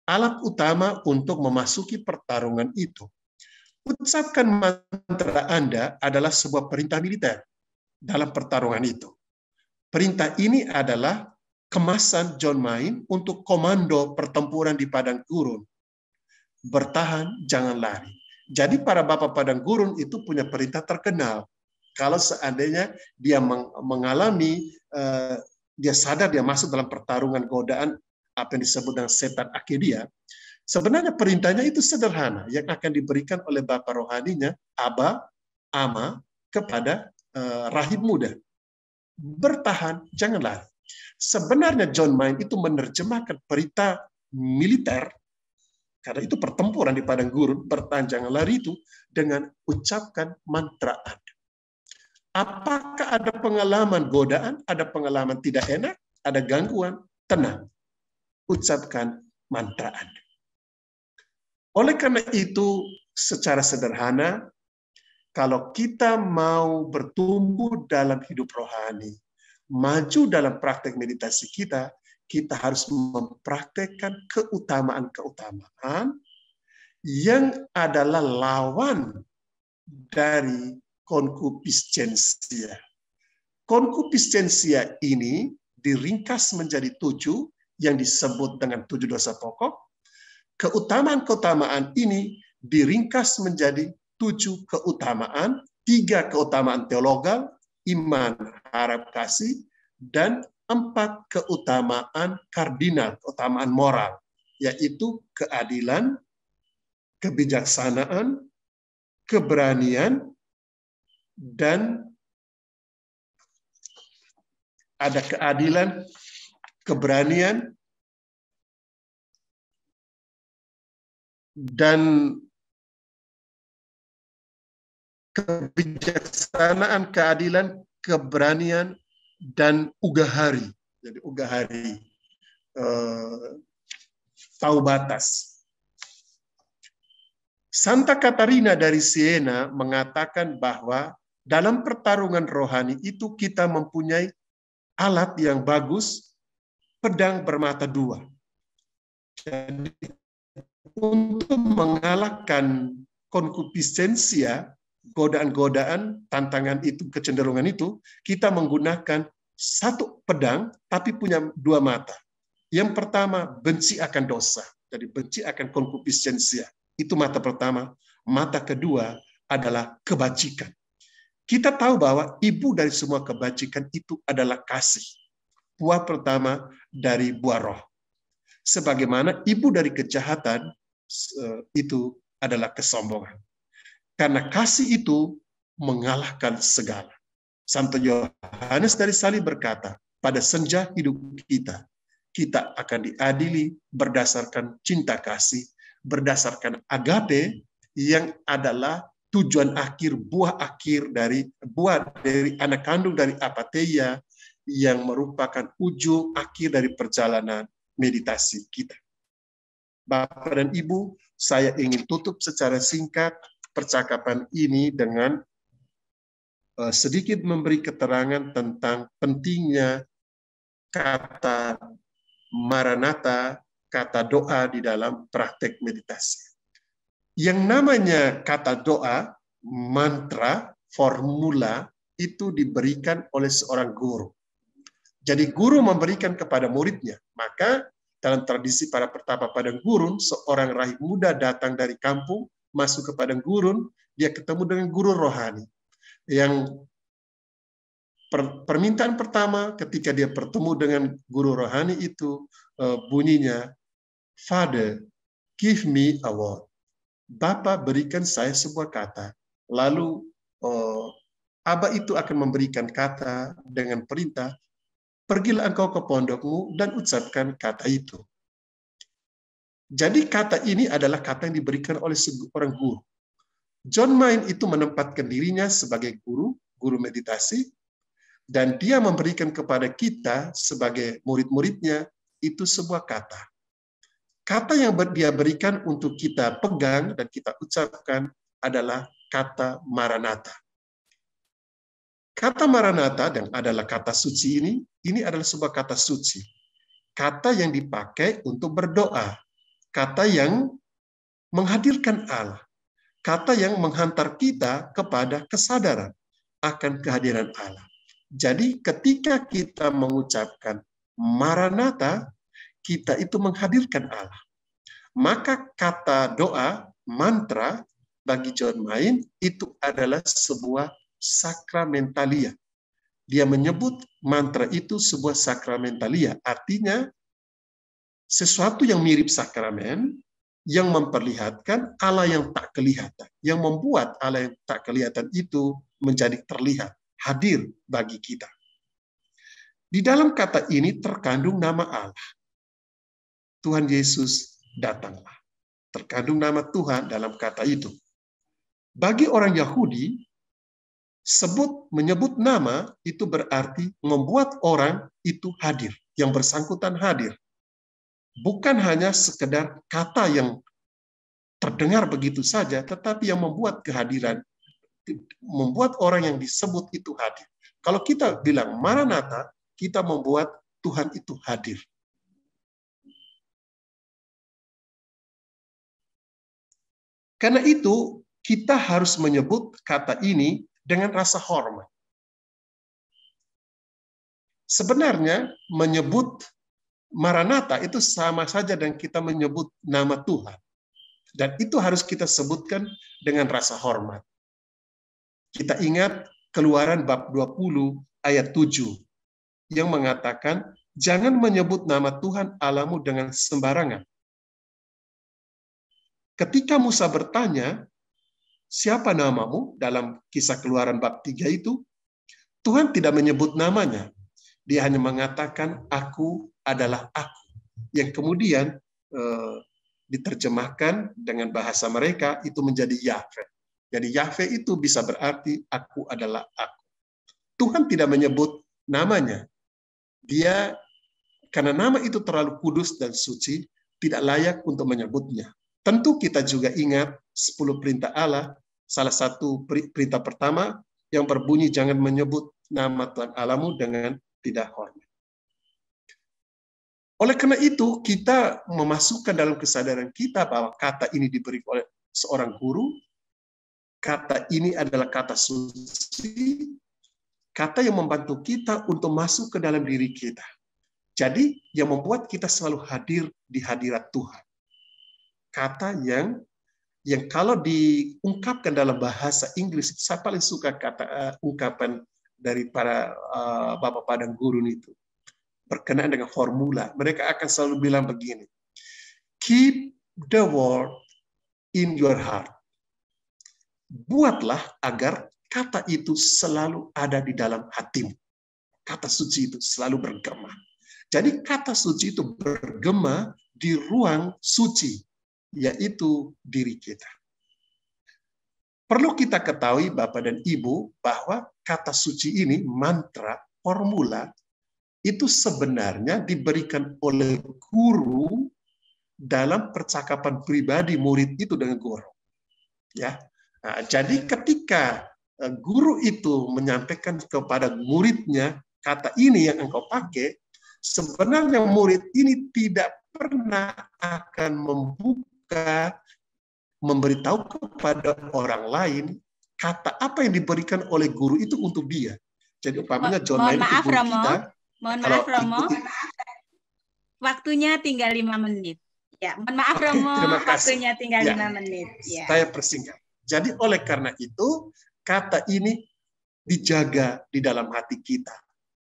Alat utama untuk memasuki pertarungan itu. Ucapkan mantra Anda adalah sebuah perintah militer dalam pertarungan itu. Perintah ini adalah kemasan John Main untuk komando pertempuran di padang gurun. Bertahan, jangan lari. Jadi para bapak padang gurun itu punya perintah terkenal. Kalau seandainya dia mengalami, dia sadar dia masuk dalam pertarungan godaan, apa yang disebut dengan setan akedia, sebenarnya perintahnya itu sederhana, yang akan diberikan oleh bapak rohaninya, Aba, Ama, kepada rahib muda. Bertahan, jangan lari. Sebenarnya John Main itu menerjemahkan perintah militer, karena itu pertempuran di padang gurun, bertahan, jangan lari itu, dengan ucapkan mantra Anda. Apakah ada pengalaman godaan, ada pengalaman tidak enak, ada gangguan? Tenang. Ucapkan mantra Anda. Oleh karena itu, secara sederhana, kalau kita mau bertumbuh dalam hidup rohani, maju dalam praktek meditasi kita, kita harus mempraktekkan keutamaan-keutamaan yang adalah lawan dari koncupiscensia. Koncupiscensia ini diringkas menjadi 7 yang disebut dengan 7 dosa pokok. Keutamaan-keutamaan ini diringkas menjadi 7 keutamaan, 3 keutamaan teologal, iman, harap, kasih, dan 4 keutamaan kardinal, keutamaan moral, yaitu keadilan, kebijaksanaan, keberanian, dan ada keadilan, keberanian, dan kebijaksanaan, keadilan, keberanian, dan ugahari. Jadi ugahari tahu batas. Santa Katarina dari Siena mengatakan bahwa dalam pertarungan rohani itu kita mempunyai alat yang bagus, pedang bermata 2. Jadi, untuk mengalahkan konkupiscensia, godaan-godaan, tantangan itu, kecenderungan itu, kita menggunakan 1 pedang, tapi punya 2 mata. Yang pertama, benci akan dosa. Jadi benci akan konkupiscensia. Itu mata pertama. Mata kedua adalah kebajikan. Kita tahu bahwa ibu dari semua kebajikan itu adalah kasih. Buah pertama dari buah roh. Sebagaimana ibu dari kejahatan itu adalah kesombongan. Karena kasih itu mengalahkan segala. Santo Yohanes dari Salib berkata, pada senja hidup kita, kita akan diadili berdasarkan cinta kasih, berdasarkan agape yang adalah tujuan akhir, buah dari anak kandung dari apatheia yang merupakan ujung akhir dari perjalanan meditasi kita. Bapak dan Ibu, saya ingin tutup secara singkat percakapan ini dengan sedikit memberi keterangan tentang pentingnya kata Maranatha, kata doa di dalam praktek meditasi. Yang namanya kata doa, mantra, formula, itu diberikan oleh seorang guru. Jadi guru memberikan kepada muridnya. Maka dalam tradisi para pertapa padang gurun, seorang rahib muda datang dari kampung, masuk ke padang gurun, dia ketemu dengan guru rohani. Yang permintaan pertama ketika dia bertemu dengan guru rohani itu bunyinya, Father, give me a word. Bapa, berikan saya sebuah kata. Lalu Aba itu akan memberikan kata dengan perintah, pergilah engkau ke pondokmu dan ucapkan kata itu. Jadi kata ini adalah kata yang diberikan oleh seorang guru. John Main itu menempatkan dirinya sebagai guru meditasi, dan dia memberikan kepada kita sebagai murid-muridnya itu sebuah kata. Kata yang dia berikan untuk kita pegang dan kita ucapkan adalah kata Maranatha. Kata Maranatha dan adalah kata suci ini adalah sebuah kata suci. Kata yang dipakai untuk berdoa. Kata yang menghadirkan Allah. Kata yang menghantar kita kepada kesadaran akan kehadiran Allah. Jadi ketika kita mengucapkan Maranatha, kita itu menghadirkan Allah. Maka kata doa, mantra, bagi John Main, itu adalah sebuah sakramentalia. Dia menyebut mantra itu sebuah sakramentalia. Artinya, sesuatu yang mirip sakramen, yang memperlihatkan Allah yang tak kelihatan. Yang membuat Allah yang tak kelihatan itu menjadi terlihat, hadir bagi kita. Di dalam kata ini terkandung nama Allah. Tuhan Yesus datanglah. Terkandung nama Tuhan dalam kata itu. Bagi orang Yahudi, menyebut nama itu berarti membuat orang itu hadir, yang bersangkutan hadir. Bukan hanya sekedar kata yang terdengar begitu saja, tetapi yang membuat kehadiran, membuat orang yang disebut itu hadir. Kalau kita bilang Maranatha, kita membuat Tuhan itu hadir. Karena itu, kita harus menyebut kata ini dengan rasa hormat. Sebenarnya menyebut Maranatha itu sama saja dengan kita menyebut nama Tuhan. Dan itu harus kita sebutkan dengan rasa hormat. Kita ingat Keluaran bab 20 ayat 7 yang mengatakan, jangan menyebut nama Tuhan Allahmu dengan sembarangan. Ketika Musa bertanya, siapa namamu? Dalam kisah Keluaran bab 3 itu, Tuhan tidak menyebut namanya. Dia hanya mengatakan, aku adalah aku. Yang kemudian diterjemahkan dengan bahasa mereka, itu menjadi Yahweh. Jadi Yahweh itu bisa berarti, aku adalah aku. Tuhan tidak menyebut namanya. Dia, karena nama itu terlalu kudus dan suci, tidak layak untuk menyebutnya. Tentu kita juga ingat 10 perintah Allah. Salah satu perintah pertama yang berbunyi jangan menyebut nama Tuhan Allahmu dengan tidak hormat. Oleh karena itu, kita memasukkan dalam kesadaran kita bahwa kata ini diberi oleh seorang guru. Kata ini adalah kata suci, kata yang membantu kita untuk masuk ke dalam diri kita. Jadi, yang membuat kita selalu hadir di hadirat Tuhan. Kata yang kalau diungkapkan dalam bahasa Inggris, saya paling suka kata ungkapan dari para bapak dan guru itu. Berkenaan dengan formula. Mereka akan selalu bilang begini, keep the word in your heart. Buatlah agar kata itu selalu ada di dalam hatimu. Kata suci itu selalu bergema. Jadi kata suci itu bergema di ruang suci, yaitu diri kita. Perlu kita ketahui Bapak dan Ibu bahwa kata suci ini, mantra, formula, itu sebenarnya diberikan oleh guru dalam percakapan pribadi murid itu dengan guru. Ya. Nah, jadi ketika guru itu menyampaikan kepada muridnya, kata ini yang engkau pakai, sebenarnya murid ini tidak pernah akan memberitahu kepada orang lain kata apa yang diberikan oleh guru itu untuk dia. Jadi umpamanya John Main itu guru kita. Mohon maaf Romo, waktunya tinggal 5 menit. Ya, mohon maaf Romo, waktunya tinggal 5 menit. Ya. Saya persingkat. Jadi oleh karena itu, kata ini dijaga di dalam hati kita.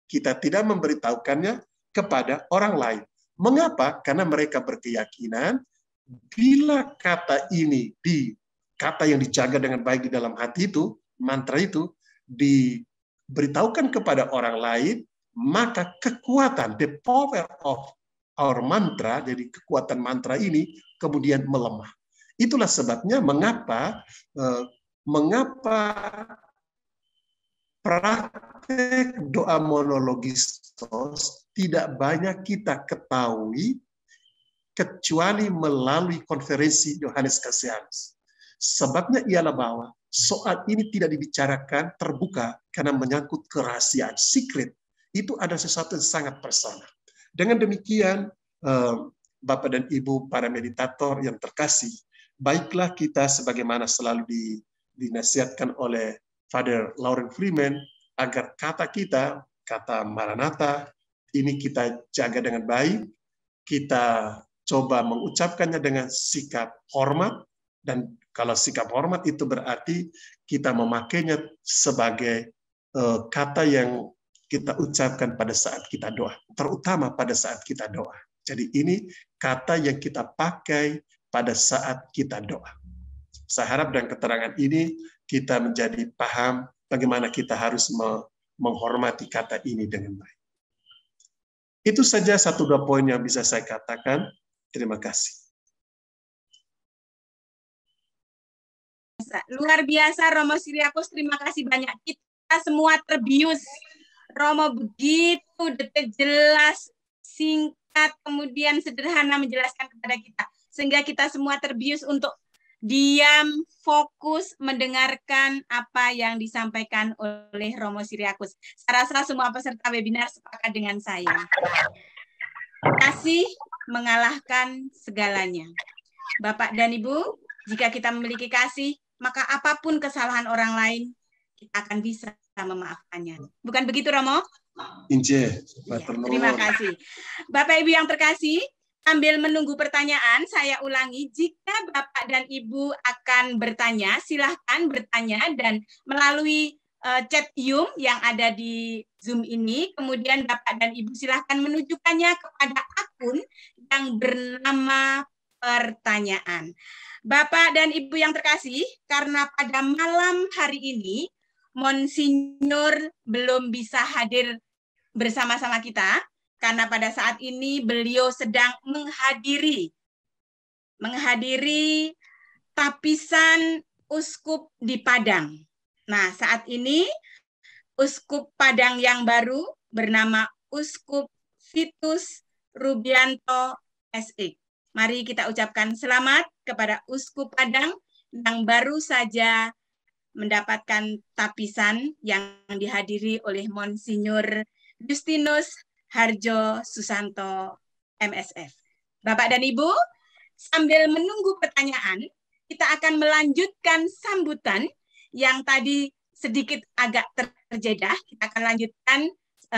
Kita tidak memberitahukannya kepada orang lain. Mengapa? Karena mereka berkeyakinan, bila kata ini, kata yang dijaga dengan baik di dalam hati itu, mantra itu, diberitahukan kepada orang lain, maka kekuatan, the power of our mantra, jadi kekuatan mantra ini kemudian melemah. Itulah sebabnya mengapa praktek doa monologistos tidak banyak kita ketahui kecuali melalui konferensi Yohanes Cassianus. Sebabnya ialah bahwa soal ini tidak dibicarakan terbuka karena menyangkut kerahasiaan, secret. Itu ada sesuatu yang sangat personal. Dengan demikian, Bapak dan Ibu para meditator yang terkasih, baiklah kita sebagaimana selalu dinasihatkan oleh Father Lauren Freeman, agar kata kita, kata Maranatha, ini kita jaga dengan baik, kita coba mengucapkannya dengan sikap hormat, dan kalau sikap hormat itu berarti kita memakainya sebagai kata yang kita ucapkan pada saat kita doa, terutama pada saat kita doa. Jadi ini kata yang kita pakai pada saat kita doa. Saya harap dengan keterangan ini kita menjadi paham bagaimana kita harus menghormati kata ini dengan baik. Itu saja 1-2 poin yang bisa saya katakan. Terima kasih. Luar biasa Romo Siriakus, terima kasih banyak. Kita semua terbius. Romo begitu detil, jelas, singkat, kemudian sederhana menjelaskan kepada kita. Sehingga kita semua terbius untuk diam, fokus, mendengarkan apa yang disampaikan oleh Romo Siriakus. Saya rasa semua peserta webinar sepakat dengan saya. Kasih mengalahkan segalanya. Bapak dan Ibu, jika kita memiliki kasih, maka apapun kesalahan orang lain, kita akan bisa memaafkannya. Bukan begitu, Romo? Inje, Terima kasih. Bapak Ibu yang terkasih, sambil menunggu pertanyaan, saya ulangi, jika Bapak dan Ibu akan bertanya, silahkan bertanya dan melalui chat Zoom yang ada di Zoom ini, kemudian Bapak dan Ibu silahkan menunjukkannya kepada akun yang bernama pertanyaan. Bapak dan Ibu yang terkasih, karena pada malam hari ini, Monsinyur belum bisa hadir bersama-sama kita, karena pada saat ini beliau sedang menghadiri tapisan uskup di Padang. Nah, saat ini uskup Padang yang baru bernama Uskup Vitus Rubianto SE. Mari kita ucapkan selamat kepada Uskup Padang yang baru saja mendapatkan tapisan yang dihadiri oleh Monsinyur Justinus Harjo Susanto, MSF. Bapak dan Ibu, sambil menunggu pertanyaan, kita akan melanjutkan sambutan yang tadi sedikit agak terjedah. Kita akan lanjutkan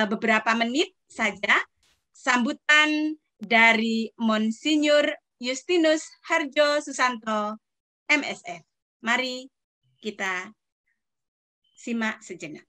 beberapa menit saja sambutan dari Monsinyur Justinus Harjo Susanto, MSF. Mari kita simak sejenak.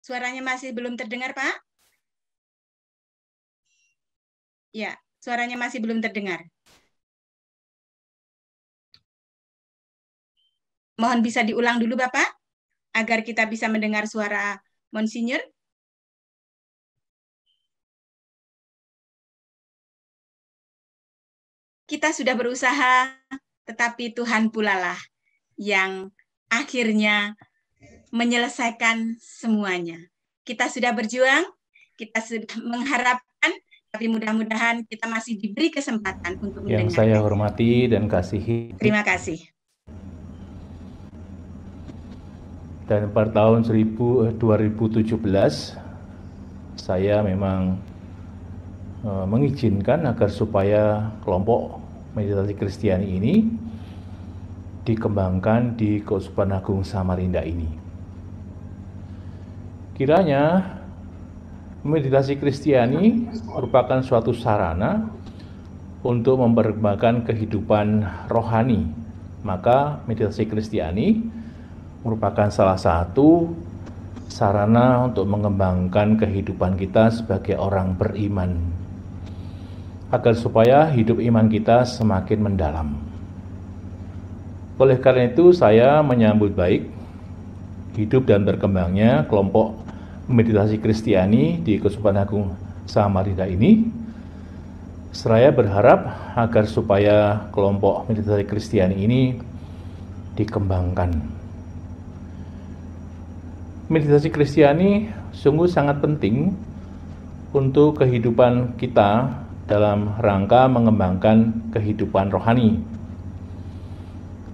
Suaranya masih belum terdengar, Pak? Ya, suaranya masih belum terdengar. Mohon bisa diulang dulu, Bapak, agar kita bisa mendengar suara Monsinyur. Kita sudah berusaha, tetapi Tuhan pula lah yang akhirnya menyelesaikan semuanya. Kita sudah berjuang, kita sudah mengharapkan, tapi mudah-mudahan kita masih diberi kesempatan untuk mendengar. Yang saya hormati dan kasihi. Terima kasih. Dan pada tahun 2017, saya memang mengizinkan agar supaya kelompok meditasi Kristiani ini dikembangkan di Keuskupan Agung Samarinda ini. Kiranya meditasi Kristiani merupakan suatu sarana untuk memperkembangkan kehidupan rohani. Maka meditasi Kristiani merupakan salah satu sarana untuk mengembangkan kehidupan kita sebagai orang beriman, agar supaya hidup iman kita semakin mendalam. Oleh karena itu, saya menyambut baik hidup dan berkembangnya kelompok meditasi Kristiani di Keuskupan Agung Samarinda ini. Saya berharap agar supaya kelompok meditasi Kristiani ini dikembangkan. Meditasi Kristiani sungguh sangat penting untuk kehidupan kita dalam rangka mengembangkan kehidupan rohani.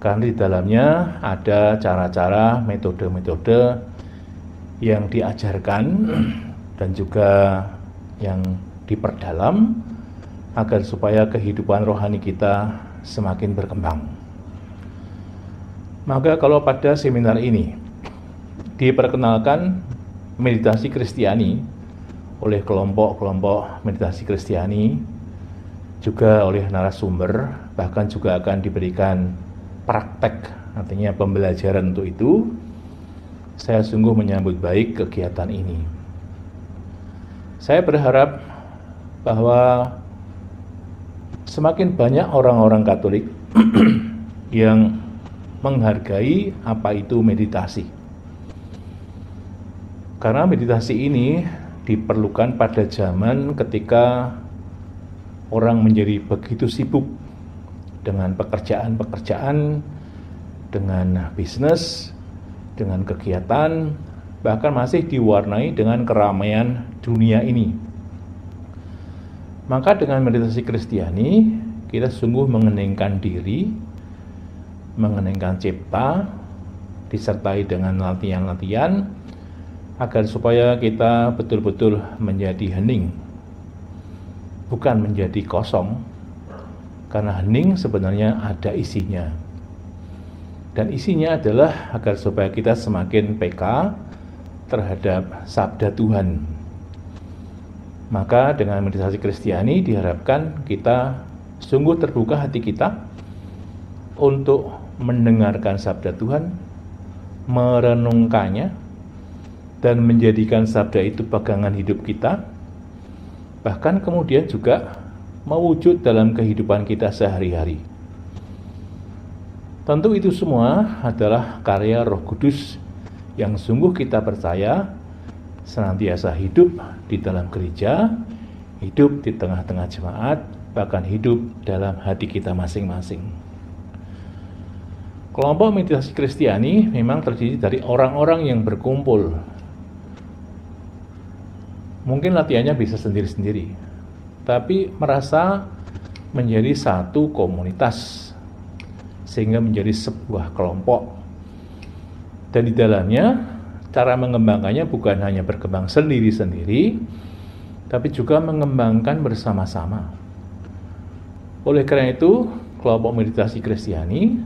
Karena di dalamnya ada cara-cara, metode-metode yang diajarkan dan juga yang diperdalam agar supaya kehidupan rohani kita semakin berkembang. Maka kalau pada seminar ini diperkenalkan meditasi Kristiani oleh kelompok-kelompok meditasi Kristiani, juga oleh narasumber, bahkan juga akan diberikan praktek, artinya pembelajaran untuk itu, saya sungguh menyambut baik kegiatan ini. Saya berharap bahwa semakin banyak orang-orang Katolik yang menghargai apa itu meditasi. Karena meditasi ini diperlukan pada zaman ketika orang menjadi begitu sibuk dengan pekerjaan-pekerjaan dengan bisnis, dengan kegiatan, bahkan masih diwarnai dengan keramaian dunia ini. Maka dengan meditasi Kristiani, kita sungguh mengeningkan diri, mengeningkan cipta, disertai dengan latihan-latihan, agar supaya kita betul-betul menjadi hening, bukan menjadi kosong, karena hening sebenarnya ada isinya. Dan isinya adalah agar supaya kita semakin peka terhadap sabda Tuhan. Maka dengan meditasi Kristiani diharapkan kita sungguh terbuka hati kita untuk mendengarkan sabda Tuhan, merenungkannya, dan menjadikan sabda itu pegangan hidup kita, bahkan kemudian juga mewujud dalam kehidupan kita sehari-hari. Tentu itu semua adalah karya Roh Kudus yang sungguh kita percaya senantiasa hidup di dalam gereja, hidup di tengah-tengah jemaat, bahkan hidup dalam hati kita masing-masing. Kelompok meditasi Kristiani memang terdiri dari orang-orang yang berkumpul. Mungkin latihannya bisa sendiri-sendiri, tapi merasa menjadi satu komunitas, sehingga menjadi sebuah kelompok. Dan di dalamnya, cara mengembangkannya bukan hanya berkembang sendiri-sendiri, tapi juga mengembangkan bersama-sama. Oleh karena itu, kelompok meditasi Kristiani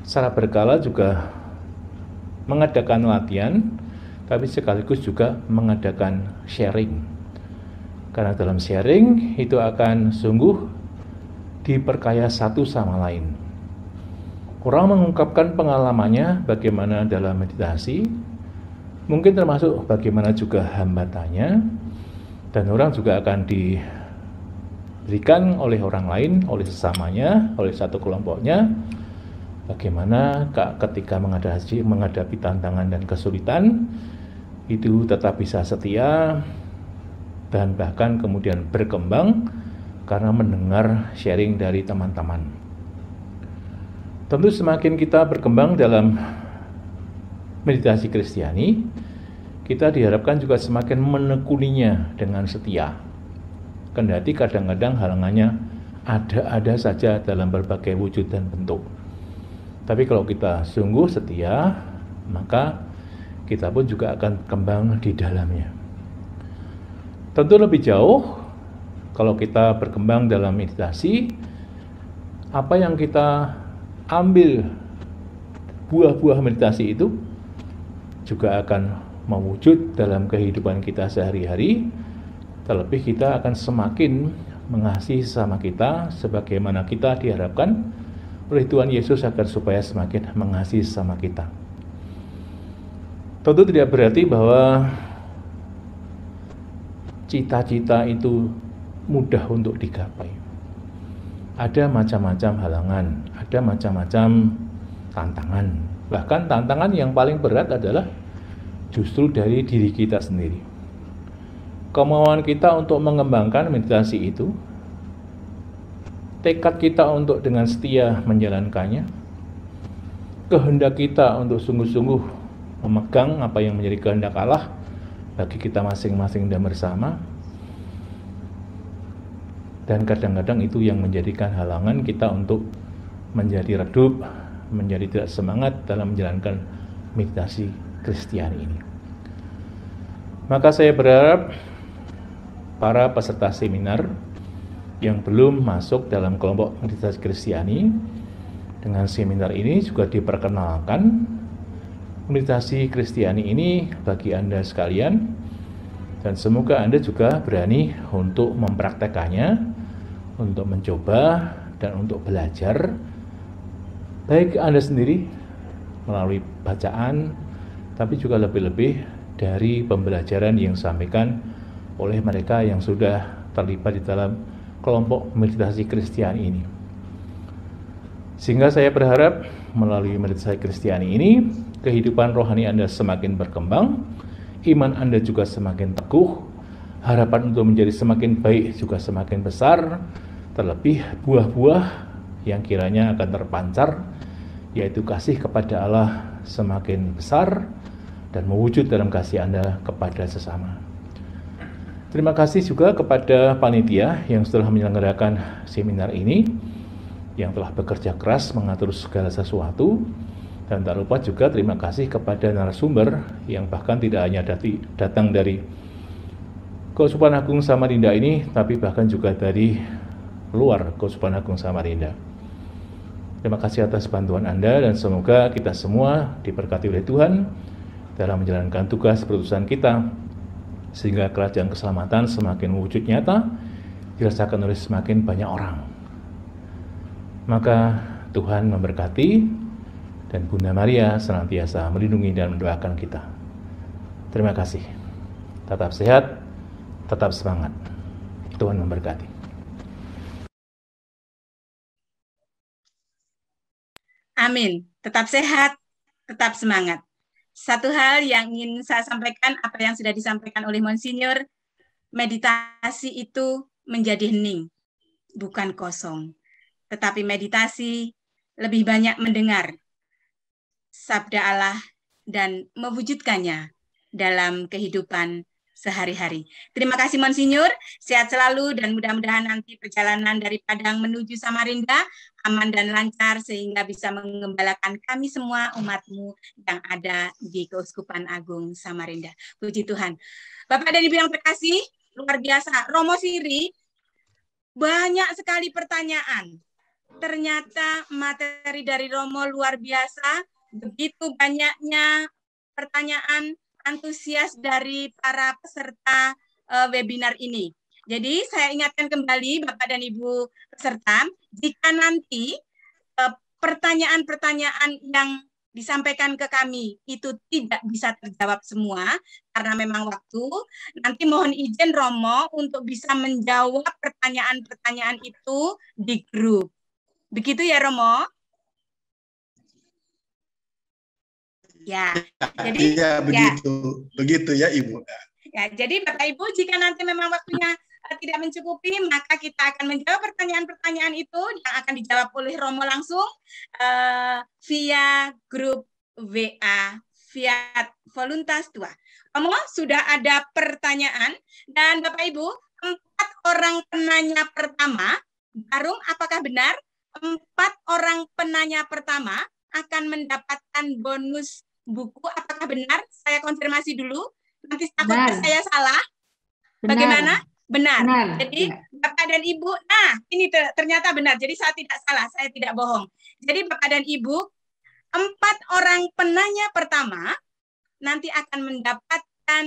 secara berkala juga mengadakan latihan, tapi sekaligus juga mengadakan sharing. Karena dalam sharing itu akan sungguh diperkaya satu sama lain. Orang mengungkapkan pengalamannya bagaimana dalam meditasi, mungkin termasuk bagaimana juga hambatannya, dan orang juga akan diberikan oleh orang lain, oleh sesamanya, oleh satu kelompoknya, bagaimana ketika menghadapi tantangan dan kesulitan, itu tetap bisa setia, dan bahkan kemudian berkembang karena mendengar sharing dari teman-teman. Tentu semakin kita berkembang dalam meditasi Kristiani, kita diharapkan juga semakin menekuninya dengan setia. Kendati kadang-kadang halangannya ada saja dalam berbagai wujud dan bentuk. Tapi kalau kita sungguh setia, maka kita pun juga akan kembang di dalamnya. Tentu lebih jauh, kalau kita berkembang dalam meditasi, apa yang kita ambil buah-buah meditasi itu juga akan mewujud dalam kehidupan kita sehari-hari. Terlebih kita akan semakin mengasihi sesama kita sebagaimana kita diharapkan oleh Tuhan Yesus agar supaya semakin mengasihi sesama kita. Tentu tidak berarti bahwa cita-cita itu mudah untuk digapai. Ada macam-macam halangan, ada macam-macam tantangan. Bahkan tantangan yang paling berat adalah justru dari diri kita sendiri. Kemauan kita untuk mengembangkan meditasi itu, tekad kita untuk dengan setia menjalankannya, kehendak kita untuk sungguh-sungguh memegang apa yang menjadi kehendak Allah bagi kita masing-masing dan bersama. Dan kadang-kadang itu yang menjadikan halangan kita untuk menjadi redup, menjadi tidak semangat dalam menjalankan meditasi Kristiani ini. Maka saya berharap para peserta seminar yang belum masuk dalam kelompok meditasi Kristiani, dengan seminar ini juga diperkenalkan meditasi Kristiani ini bagi Anda sekalian, dan semoga Anda juga berani untuk mempraktekannya, untuk mencoba dan untuk belajar, baik Anda sendiri melalui bacaan, tapi juga lebih-lebih dari pembelajaran yang disampaikan oleh mereka yang sudah terlibat di dalam kelompok meditasi Kristiani ini. Sehingga saya berharap melalui meditasi Kristiani ini, kehidupan rohani Anda semakin berkembang, iman Anda juga semakin teguh, harapan untuk menjadi semakin baik juga semakin besar, terlebih buah-buah yang kiranya akan terpancar yaitu kasih kepada Allah semakin besar dan mewujud dalam kasih Anda kepada sesama. Terima kasih juga kepada panitia yang telah menyelenggarakan seminar ini, yang telah bekerja keras mengatur segala sesuatu, dan tak lupa juga terima kasih kepada narasumber yang bahkan tidak hanya datang dari Keuskupan Agung Samarinda ini, tapi bahkan juga dari luar Keuskupan Agung Samarinda. Terima kasih atas bantuan Anda dan semoga kita semua diberkati oleh Tuhan dalam menjalankan tugas perutusan kita, sehingga kerajaan keselamatan semakin wujud nyata, dirasakan oleh semakin banyak orang. Maka Tuhan memberkati dan Bunda Maria senantiasa melindungi dan mendoakan kita. Terima kasih. Tetap sehat, tetap semangat. Tuhan memberkati. Amin. Tetap sehat, tetap semangat. Satu hal yang ingin saya sampaikan, apa yang sudah disampaikan oleh Monsinyur, meditasi itu menjadi hening, bukan kosong. Tetapi meditasi lebih banyak mendengar sabda Allah dan mewujudkannya dalam kehidupan sehari-hari. Terima kasih Monsinyur, sehat selalu dan mudah-mudahan nanti perjalanan dari Padang menuju Samarinda aman dan lancar sehingga bisa mengembalakan kami semua umat-Mu yang ada di Keuskupan Agung Samarinda. Puji Tuhan. Bapak dan Ibu yang terkasih, luar biasa. Romo Siri, banyak sekali pertanyaan. Ternyata materi dari Romo luar biasa, begitu banyaknya pertanyaan antusias dari para peserta webinar ini. Jadi saya ingatkan kembali Bapak dan Ibu peserta, jika nanti pertanyaan-pertanyaan yang disampaikan ke kami itu tidak bisa terjawab semua karena memang waktu, nanti mohon izin Romo untuk bisa menjawab pertanyaan-pertanyaan itu di grup. Begitu ya Romo? Ya, jadi ya begitu ya Ibu. Ya, jadi Bapak Ibu jika nanti memang waktunya tidak mencukupi, maka kita akan menjawab pertanyaan-pertanyaan itu yang akan dijawab oleh Romo langsung via grup WA Fiat Voluntas 2. Romo, sudah ada pertanyaan dan Bapak Ibu, 4 orang penanya pertama, Arum, apakah benar 4 orang penanya pertama akan mendapatkan bonus buku? Apakah benar? Saya konfirmasi dulu. Nanti takutnya saya salah. Bagaimana? Benar. Jadi Bapak dan Ibu, nah ini ternyata benar. Jadi saya tidak salah, saya tidak bohong. Jadi Bapak dan Ibu, 4 orang penanya pertama nanti akan mendapatkan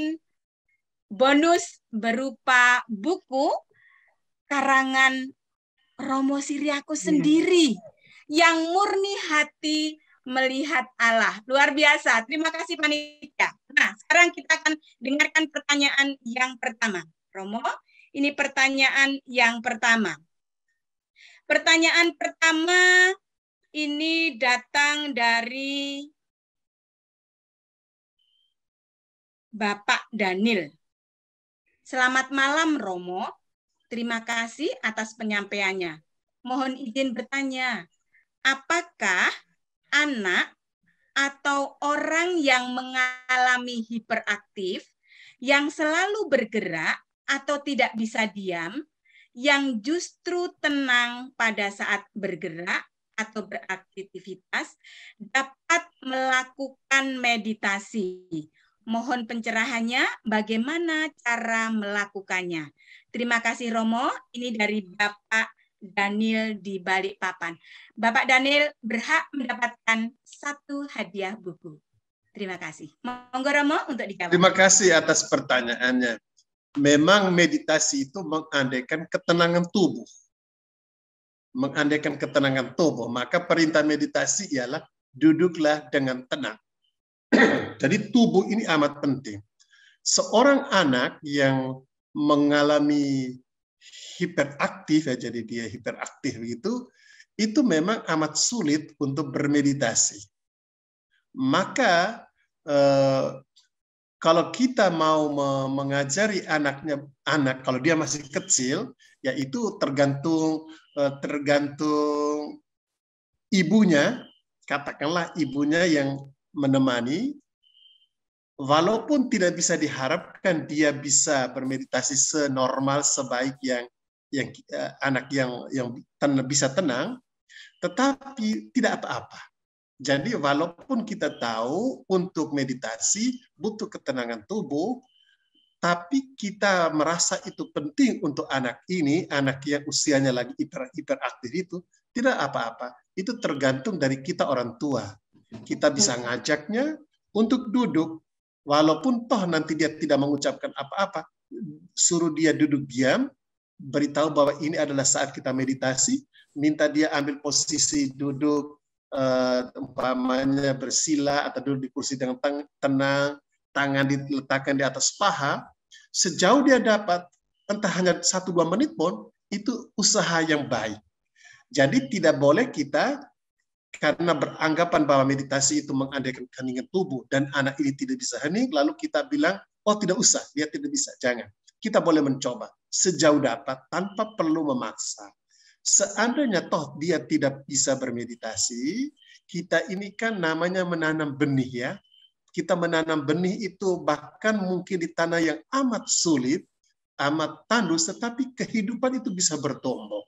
bonus berupa buku karangan Romo Siriakus sendiri yang murni hati melihat Allah. Luar biasa. Terima kasih panitia. Nah, sekarang kita akan dengarkan pertanyaan yang pertama. Romo, ini pertanyaan yang pertama. Pertanyaan pertama ini datang dari Bapak Daniel. Selamat malam Romo. Terima kasih atas penyampaiannya. Mohon izin bertanya, apakah anak atau orang yang mengalami hiperaktif, yang selalu bergerak atau tidak bisa diam, yang justru tenang pada saat bergerak atau beraktivitas, dapat melakukan meditasi? Mohon pencerahannya, bagaimana cara melakukannya? Terima kasih Romo, ini dari Bapak Daniel di Balikpapan. Bapak Daniel berhak mendapatkan 1 hadiah buku. Terima kasih. Monggo Romo untuk dijawab. Terima kasih atas pertanyaannya. Memang meditasi itu mengandaikan ketenangan tubuh. Mengandaikan ketenangan tubuh, maka perintah meditasi ialah duduklah dengan tenang. Jadi tubuh ini amat penting. Seorang anak yang mengalami hiperaktif, ya, jadi dia hiperaktif itu memang amat sulit untuk bermeditasi. Maka kalau kita mau mengajari anak kalau dia masih kecil, yaitu tergantung ibunya katakanlah ibunya yang menemani, walaupun tidak bisa diharapkan dia bisa bermeditasi senormal sebaik yang anak yang bisa tenang, tetapi tidak apa-apa. Jadi walaupun kita tahu untuk meditasi butuh ketenangan tubuh, tapi kita merasa itu penting untuk anak ini, anak yang usianya lagi hiperaktif itu, tidak apa-apa. Itu tergantung dari kita orang tua. Kita bisa ngajaknya untuk duduk, walaupun toh nanti dia tidak mengucapkan apa-apa, suruh dia duduk diam, beritahu bahwa ini adalah saat kita meditasi, minta dia ambil posisi duduk, umpamanya bersila atau duduk di kursi dengan tenang, tangan diletakkan di atas paha, sejauh dia dapat, entah hanya 1-2 menit pun, itu usaha yang baik. Jadi tidak boleh kita, karena beranggapan bahwa meditasi itu mengandaikan keheningan tubuh, dan anak ini tidak bisa hening, lalu kita bilang, oh tidak usah, dia tidak bisa. Jangan. Kita boleh mencoba sejauh dapat, tanpa perlu memaksa. Seandainya toh dia tidak bisa bermeditasi, kita ini kan namanya menanam benih ya. Kita menanam benih itu bahkan mungkin di tanah yang amat sulit, amat tandus, tetapi kehidupan itu bisa bertumbuh.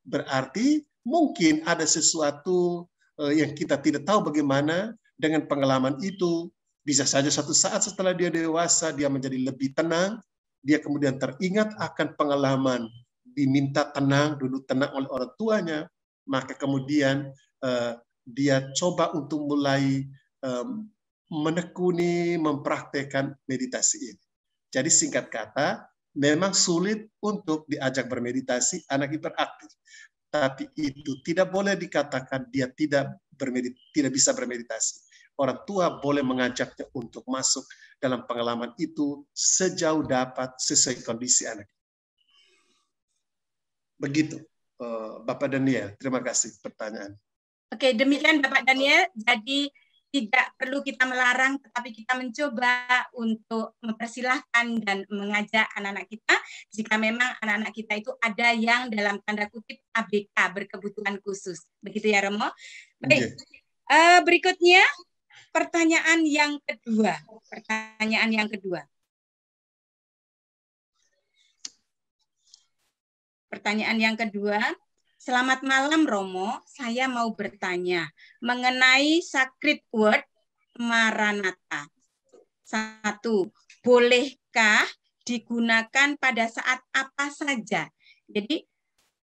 Berarti mungkin ada sesuatu yang kita tidak tahu bagaimana dengan pengalaman itu. Bisa saja suatu saat setelah dia dewasa, dia menjadi lebih tenang, dia kemudian teringat akan pengalaman diminta tenang, duduk tenang oleh orang tuanya, maka kemudian dia coba untuk mulai menekuni, mempraktekkan meditasi ini. Jadi singkat kata, memang sulit untuk diajak bermeditasi anak hiperaktif. Tapi itu tidak boleh dikatakan dia tidak bisa bermeditasi. Orang tua boleh mengajaknya untuk masuk dalam pengalaman itu sejauh dapat sesuai kondisi anak. Begitu, Bapak Daniel. Terima kasih pertanyaan. Oke, demikian Bapak Daniel. Jadi tidak perlu kita melarang, tetapi kita mencoba untuk mempersilahkan dan mengajak anak-anak kita jika memang anak-anak kita itu ada yang dalam tanda kutip ABK, berkebutuhan khusus. Begitu ya, Romo? Baik. Berikutnya, pertanyaan yang kedua. Pertanyaan yang kedua. Pertanyaan yang kedua, selamat malam Romo, saya mau bertanya mengenai sacred word Maranatha. 1. Bolehkah digunakan pada saat apa saja? Jadi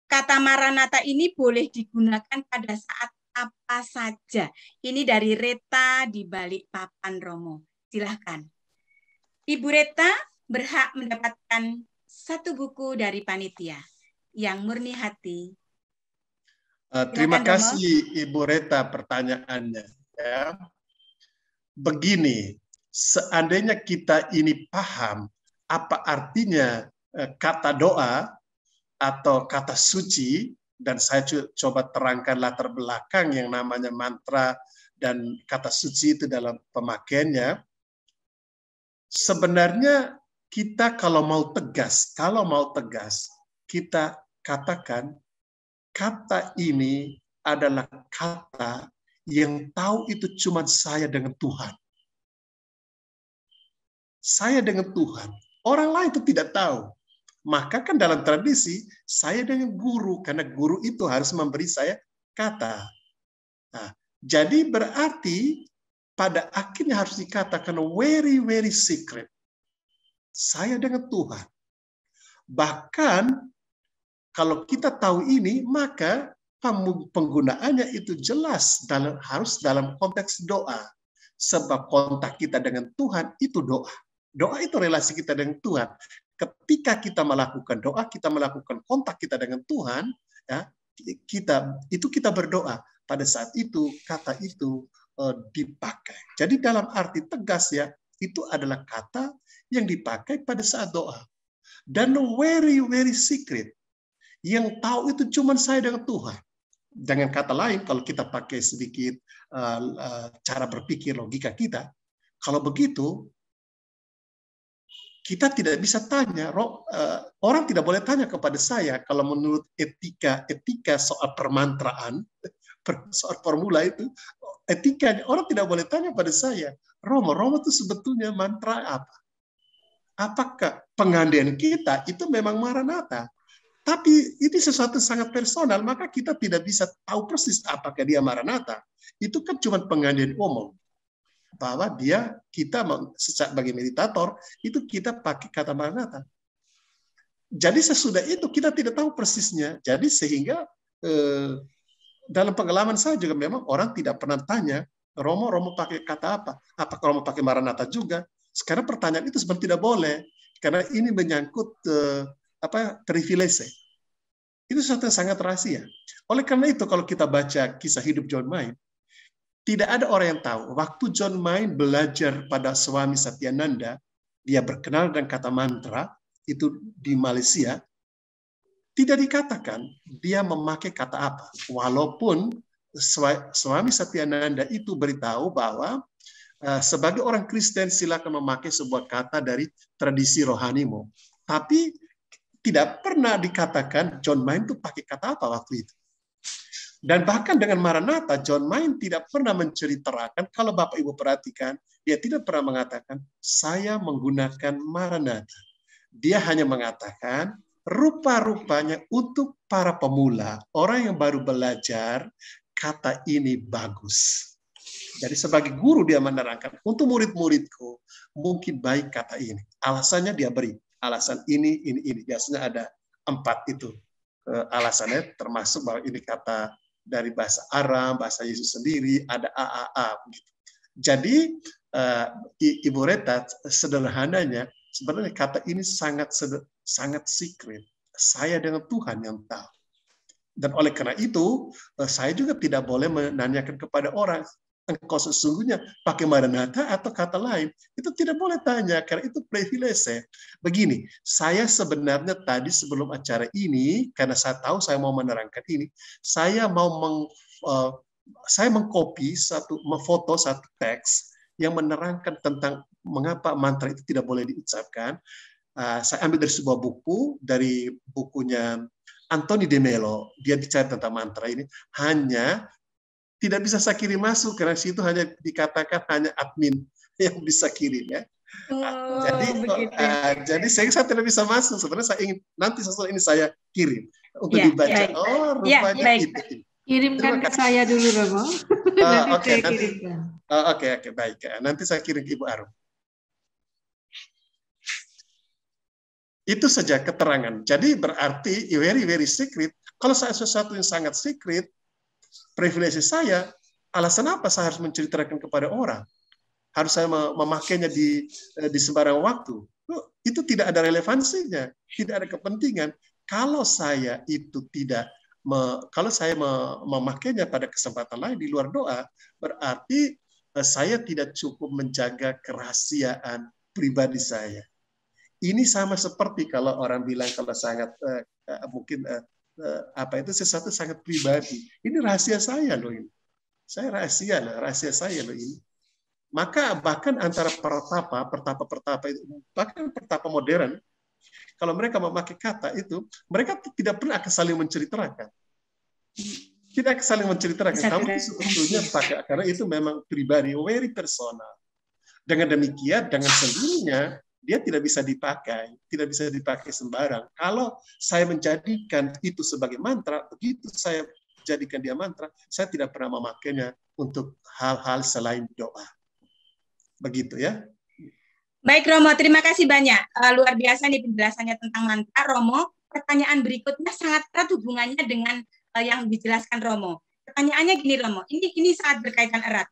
kata Maranatha ini boleh digunakan pada saat apa saja. Ini dari Reta di Balikpapan, Romo. Silahkan. Ibu Reta berhak mendapatkan 1 buku dari panitia. Yang murni hati. Terima kasih Ibu Reta pertanyaannya. Ya. Begini, seandainya kita ini paham apa artinya kata doa atau kata suci, dan saya coba terangkan latar belakang yang namanya mantra dan kata suci itu dalam pemakaiannya, sebenarnya kita kalau mau tegas, kita katakan kata ini adalah kata yang tahu itu cuma saya dengan Tuhan. Saya dengan Tuhan. Orang lain itu tidak tahu. Maka kan dalam tradisi, saya dengan guru. Karena guru itu harus memberi saya kata. Nah, jadi berarti pada akhirnya harus dikatakan very, very secret. Saya dengan Tuhan. Bahkan kalau kita tahu ini, maka penggunaannya itu jelas harus dalam konteks doa. Sebab kontak kita dengan Tuhan itu doa. Doa itu relasi kita dengan Tuhan. Ketika kita melakukan doa, kita melakukan kontak kita dengan Tuhan, ya, kita berdoa. Pada saat itu kata itu dipakai. Jadi dalam arti tegas ya, itu adalah kata yang dipakai pada saat doa. Dan very, very secret. Yang tahu itu cuma saya dengan Tuhan. Dengan kata lain, kalau kita pakai sedikit cara berpikir logika kita, kalau begitu, kita tidak bisa tanya, orang tidak boleh tanya kepada saya, kalau menurut etika soal permantraan, soal formula itu, etikanya. Orang tidak boleh tanya pada saya, Romo itu sebetulnya mantra apa? Apakah pengandian kita itu memang Maranatha? Tapi ini sesuatu sangat personal, maka kita tidak bisa tahu persis apakah dia Maranatha. Itu kan cuma pengandian umum. Bahwa kita sebagai meditator, itu kita pakai kata Maranatha. Jadi sesudah itu kita tidak tahu persisnya. Jadi sehingga dalam pengalaman saya juga memang orang tidak pernah tanya, Romo pakai kata apa? Apakah Romo pakai Maranatha juga? Sekarang pertanyaan itu sebenarnya tidak boleh. Karena ini menyangkut privilege. Itu sesuatu yang sangat rahasia. Oleh karena itu, kalau kita baca kisah hidup John Main, tidak ada orang yang tahu. Waktu John Main belajar pada Swami Satyananda, dia berkenal dengan kata mantra, itu di Malaysia, tidak dikatakan dia memakai kata apa. Walaupun Swami Satyananda itu beritahu bahwa sebagai orang Kristen silakan memakai sebuah kata dari tradisi rohanimu. Tapi tidak pernah dikatakan John Main itu pakai kata apa waktu itu. Dan bahkan dengan Maranatha, John Main tidak pernah menceritakan, kalau Bapak Ibu perhatikan, dia tidak pernah mengatakan, saya menggunakan Maranatha. Dia hanya mengatakan, rupa-rupanya untuk para pemula, orang yang baru belajar, kata ini bagus. Jadi sebagai guru dia menerangkan, untuk murid-muridku, mungkin baik kata ini. Alasannya dia beri. Alasan ini. Biasanya ada 4 itu. Alasannya termasuk bahwa ini kata dari bahasa Aram, bahasa Yesus sendiri, ada AAA. Gitu. Jadi, Ibu Reta, sederhananya, sebenarnya kata ini sangat secret. Saya dengan Tuhan yang tahu. Dan oleh karena itu, saya juga tidak boleh menanyakan kepada orang, engkau sesungguhnya pakai Maranatha atau kata lain. Itu tidak boleh tanya, karena itu privilege. Begini, saya sebenarnya tadi sebelum acara ini, karena saya tahu saya mau menerangkan ini, saya mengcopy memfoto satu teks yang menerangkan tentang mengapa mantra itu tidak boleh diucapkan. Saya ambil dari sebuah buku, dari bukunya Anthony de Mello. Dia bicara tentang mantra ini. Hanya tidak bisa saya kirim masuk, karena situ hanya dikatakan hanya admin yang bisa kirim. Ya. Jadi saya tidak bisa masuk. Sebenarnya saya ingin nanti sesuatu ini saya kirim untuk dibaca. Ya. Oh, rupanya itu. Kirimkan ke saya dulu, Romo. Nanti saya kirimkan. Oke, baik. Nanti saya kirim ke Ibu Arum. Itu saja keterangan. Jadi berarti very, very secret. Kalau saya sesuatu yang sangat secret, privilege saya, alasan apa saya harus menceritakan kepada orang? Harus saya memakainya di sembarang waktu? Itu tidak ada relevansinya, tidak ada kepentingan. Kalau saya itu kalau saya memakainya pada kesempatan lain di luar doa, berarti saya tidak cukup menjaga kerahasiaan pribadi saya. Ini sama seperti kalau orang bilang kalau sangat mungkin itu sesuatu sangat pribadi. Ini rahasia saya loh ini. Saya rahasia saya loh ini. Maka bahkan antara pertapa itu, bahkan pertapa modern, kalau mereka memakai kata itu, mereka tidak pernah akan saling menceritakan. Tidak akan saling menceritakan. Kamu sebetulnya pakai, karena itu memang pribadi, very personal. Dengan demikian, dengan sendirinya, dia tidak bisa dipakai sembarang. Kalau saya menjadikan itu sebagai mantra, begitu saya jadikan dia mantra, saya tidak pernah memakainya untuk hal-hal selain doa. Begitu ya. Baik Romo, terima kasih banyak. Luar biasa nih penjelasannya tentang mantra. Romo, pertanyaan berikutnya sangat erat hubungannya dengan yang dijelaskan Romo. Pertanyaannya gini Romo, ini sangat berkaitan erat.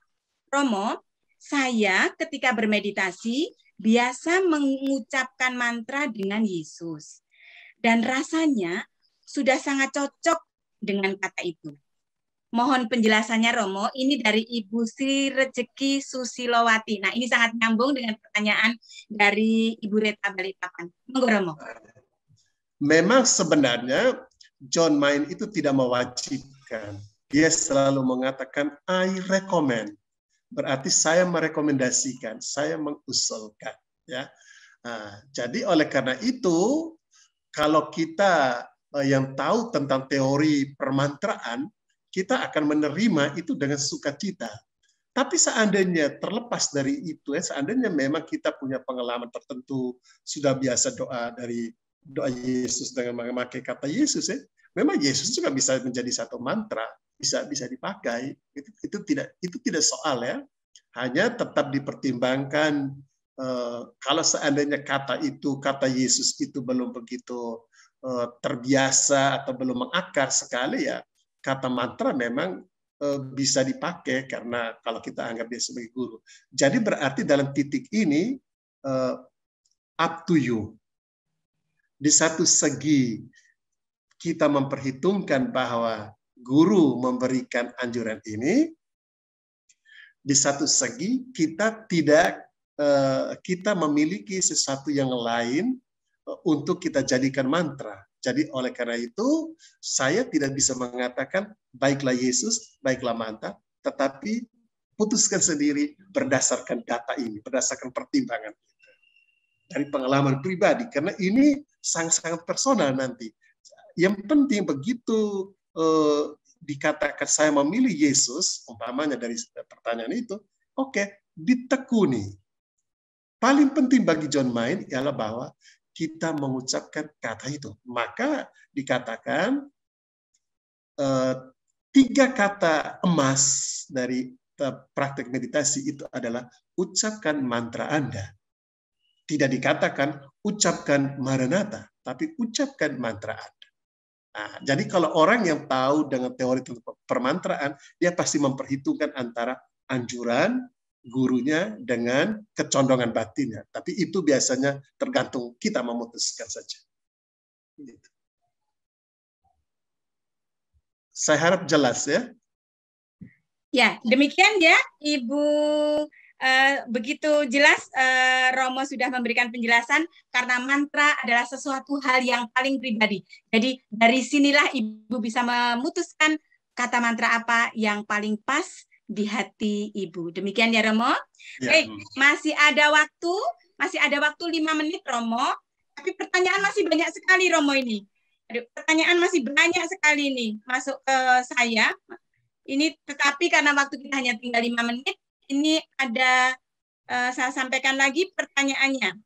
Romo, saya ketika bermeditasi biasa mengucapkan mantra dengan Yesus. Dan rasanya sudah sangat cocok dengan kata itu. Mohon penjelasannya Romo, ini dari Ibu Sri Rejeki Susilowati. Nah ini sangat nyambung dengan pertanyaan dari Ibu Reta Balikpapan. Monggo Romo. Memang sebenarnya John Main itu tidak mewajibkan. Dia selalu mengatakan, I recommend. Berarti saya merekomendasikan, saya mengusulkan. Ya. Jadi oleh karena itu, kalau kita yang tahu tentang teori permantraan, kita akan menerima itu dengan sukacita. Tapi seandainya terlepas dari itu, seandainya memang kita punya pengalaman tertentu, sudah biasa doa dari doa Yesus dengan memakai kata Yesus, memang Yesus juga bisa menjadi satu mantra, bisa dipakai. Itu tidak soal ya. Hanya tetap dipertimbangkan kalau seandainya kata Yesus itu belum begitu terbiasa atau belum mengakar sekali, ya kata mantra memang bisa dipakai karena kalau kita anggap dia sebagai guru. Jadi berarti dalam titik ini up to you. Di satu segi kita memperhitungkan bahwa guru memberikan anjuran ini, di satu segi kita memiliki sesuatu yang lain untuk kita jadikan mantra. Jadi oleh karena itu, saya tidak bisa mengatakan baiklah Yesus, baiklah mantra, tetapi putuskan sendiri berdasarkan data ini, berdasarkan pertimbangan kita. Dari pengalaman pribadi, karena ini sangat-sangat personal nanti. Yang penting begitu dikatakan saya memilih Yesus, umpamanya dari pertanyaan itu, oke, ditekuni. Paling penting bagi John Main ialah bahwa kita mengucapkan kata itu. Maka dikatakan 3 kata emas dari praktek meditasi itu adalah ucapkan mantra Anda. Tidak dikatakan ucapkan Maranatha, tapi ucapkan mantra Anda. Nah, jadi kalau orang yang tahu dengan teori tentang permantraan, dia pasti memperhitungkan antara anjuran gurunya dengan kecondongan batinnya. Tapi itu biasanya tergantung kita memutuskan saja. Gitu. Saya harap jelas ya. Ya, demikian ya Ibu. Begitu jelas Romo sudah memberikan penjelasan karena mantra adalah sesuatu hal yang paling pribadi. Jadi dari sinilah Ibu bisa memutuskan kata mantra apa yang paling pas di hati Ibu. Demikian ya Romo. Ya. Baik, masih ada waktu 5 menit Romo. Tapi pertanyaan masih banyak sekali Romo ini. Pertanyaan masih banyak sekali nih masuk ke saya. Ini tetapi karena waktu kita hanya tinggal 5 menit, ini ada saya sampaikan lagi pertanyaannya.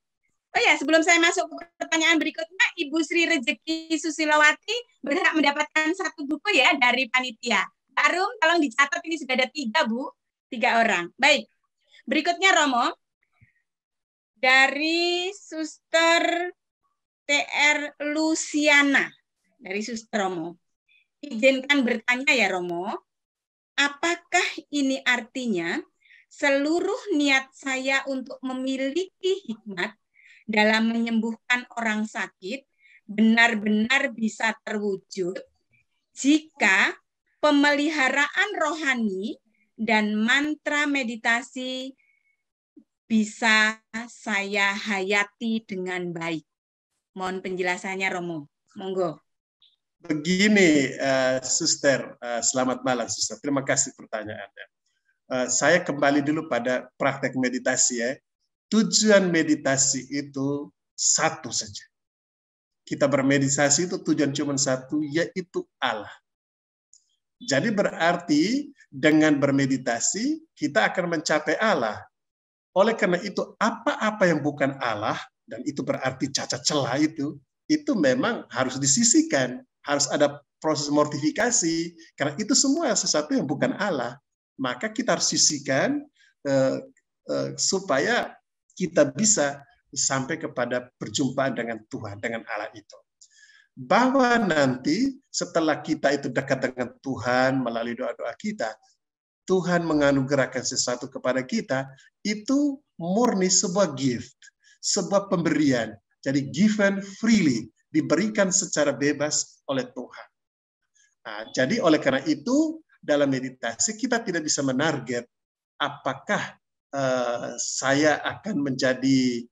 Oh ya, sebelum saya masuk ke pertanyaan berikutnya, Ibu Sri Rezeki Susilowati berhak mendapatkan 1 buku ya dari panitia. Pak Arum, tolong dicatat, ini sudah ada 3 Bu, 3 orang. Baik, berikutnya Romo, dari Suster TR Luciana, dari Suster Romo. Izinkan bertanya ya Romo, apakah ini artinya seluruh niat saya untuk memiliki hikmat dalam menyembuhkan orang sakit benar-benar bisa terwujud jika pemeliharaan rohani dan mantra meditasi bisa saya hayati dengan baik? Mohon penjelasannya Romo. Monggo. Begini, Suster, selamat malam, Suster. Terima kasih pertanyaannya. Saya kembali dulu pada praktek meditasi ya. Tujuan meditasi itu satu saja. Kita bermeditasi itu tujuan cuma satu, yaitu Allah. Jadi berarti dengan bermeditasi kita akan mencapai Allah. Oleh karena itu apa-apa yang bukan Allah, dan itu berarti cacat celah itu memang harus disisihkan. Harus ada proses mortifikasi, karena itu semua sesuatu yang bukan Allah. Maka kita harus sisihkan supaya kita bisa sampai kepada perjumpaan dengan Tuhan, dengan Allah itu. Bahwa nanti setelah kita itu dekat dengan Tuhan melalui doa-doa kita, Tuhan menganugerahkan sesuatu kepada kita, itu murni sebuah gift, sebuah pemberian. Jadi given freely, diberikan secara bebas oleh Tuhan. Nah, jadi oleh karena itu, dalam meditasi kita tidak bisa menarget apakah saya akan menjadi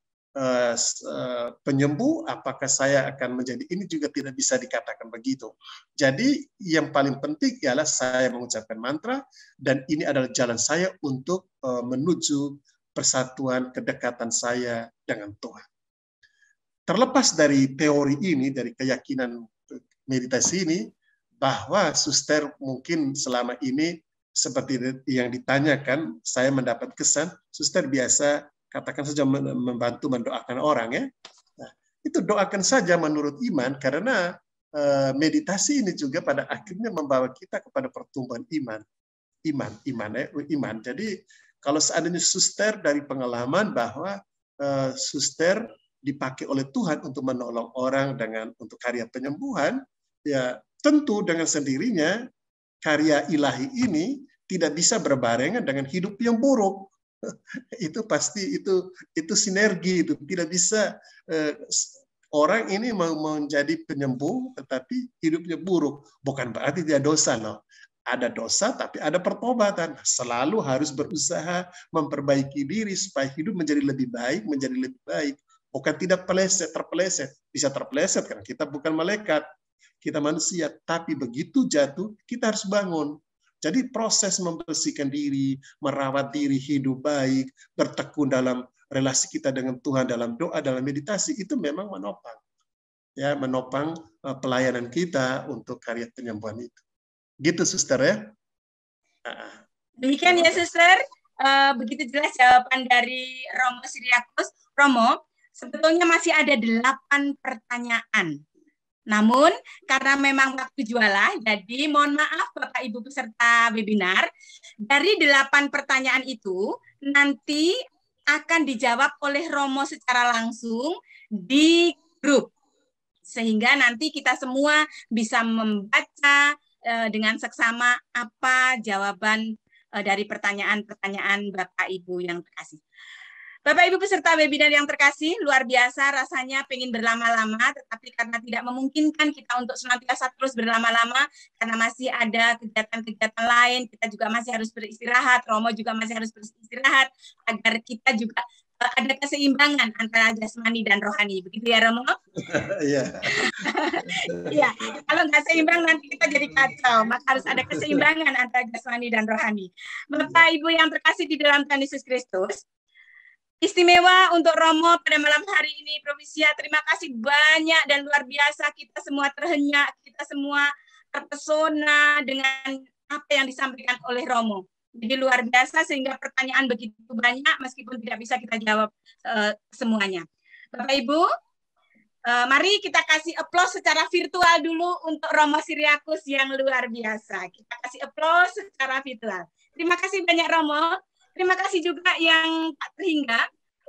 penyembuh, apakah saya akan menjadi ini, juga tidak bisa dikatakan begitu. Jadi yang paling penting ialah saya mengucapkan mantra, dan ini adalah jalan saya untuk menuju persatuan kedekatan saya dengan Tuhan. Terlepas dari teori ini, dari keyakinan meditasi ini, bahwa suster mungkin selama ini seperti yang ditanyakan, saya mendapat kesan, suster biasa katakan saja membantu mendoakan orang ya. Nah, itu doakan saja menurut iman, karena meditasi ini juga pada akhirnya membawa kita kepada pertumbuhan iman. Iman. Jadi kalau seandainya suster dari pengalaman bahwa suster dipakai oleh Tuhan untuk menolong orang untuk karya penyembuhan, ya tentu dengan sendirinya karya ilahi ini tidak bisa berbarengan dengan hidup yang buruk. Itu pasti itu sinergi, itu tidak bisa orang ini mau menjadi penyembuh tetapi hidupnya buruk. Bukan berarti dia dosa loh. Ada dosa tapi ada pertobatan. Selalu harus berusaha memperbaiki diri supaya hidup menjadi lebih baik, Bukan tidak terpeleset. Bisa terpeleset karena kita bukan malaikat. Kita manusia, tapi begitu jatuh kita harus bangun. Jadi proses membersihkan diri, merawat diri hidup baik, bertekun dalam relasi kita dengan Tuhan, dalam doa, dalam meditasi, itu memang menopang. Ya, menopang pelayanan kita untuk karya penyembuhan itu. Gitu, suster ya. Demikian ya, suster. Begitu jelas jawaban dari Romo Siriakus. Romo, sebetulnya masih ada 8 pertanyaan. Namun, karena memang waktu jualah, jadi mohon maaf Bapak Ibu peserta webinar, dari 8 pertanyaan itu nanti akan dijawab oleh Romo secara langsung di grup. Sehingga nanti kita semua bisa membaca dengan seksama apa jawaban dari pertanyaan-pertanyaan Bapak Ibu yang terkasih. Bapak Ibu peserta webinar yang terkasih, luar biasa rasanya pengen berlama-lama, tetapi karena tidak memungkinkan kita untuk senantiasa terus berlama-lama, karena masih ada kegiatan-kegiatan lain, kita juga masih harus beristirahat, Romo juga masih harus beristirahat, agar kita juga ada keseimbangan antara jasmani dan rohani. Begitu ya, Romo? Iya. Iya, kalau nggak seimbang nanti kita jadi kacau, maka harus ada keseimbangan antara jasmani dan rohani. Bapak Ibu yang terkasih di dalam Tuhan Yesus Kristus, istimewa untuk Romo pada malam hari ini, Provisia. Terima kasih banyak dan luar biasa. Kita semua terhenyak, kita semua terpesona dengan apa yang disampaikan oleh Romo. Jadi luar biasa sehingga pertanyaan begitu banyak meskipun tidak bisa kita jawab semuanya. Bapak Ibu, mari kita kasih aplaus secara virtual dulu untuk Romo Siriakus yang luar biasa. Kita kasih aplaus secara virtual. Terima kasih banyak Romo. Terima kasih juga yang tak terhingga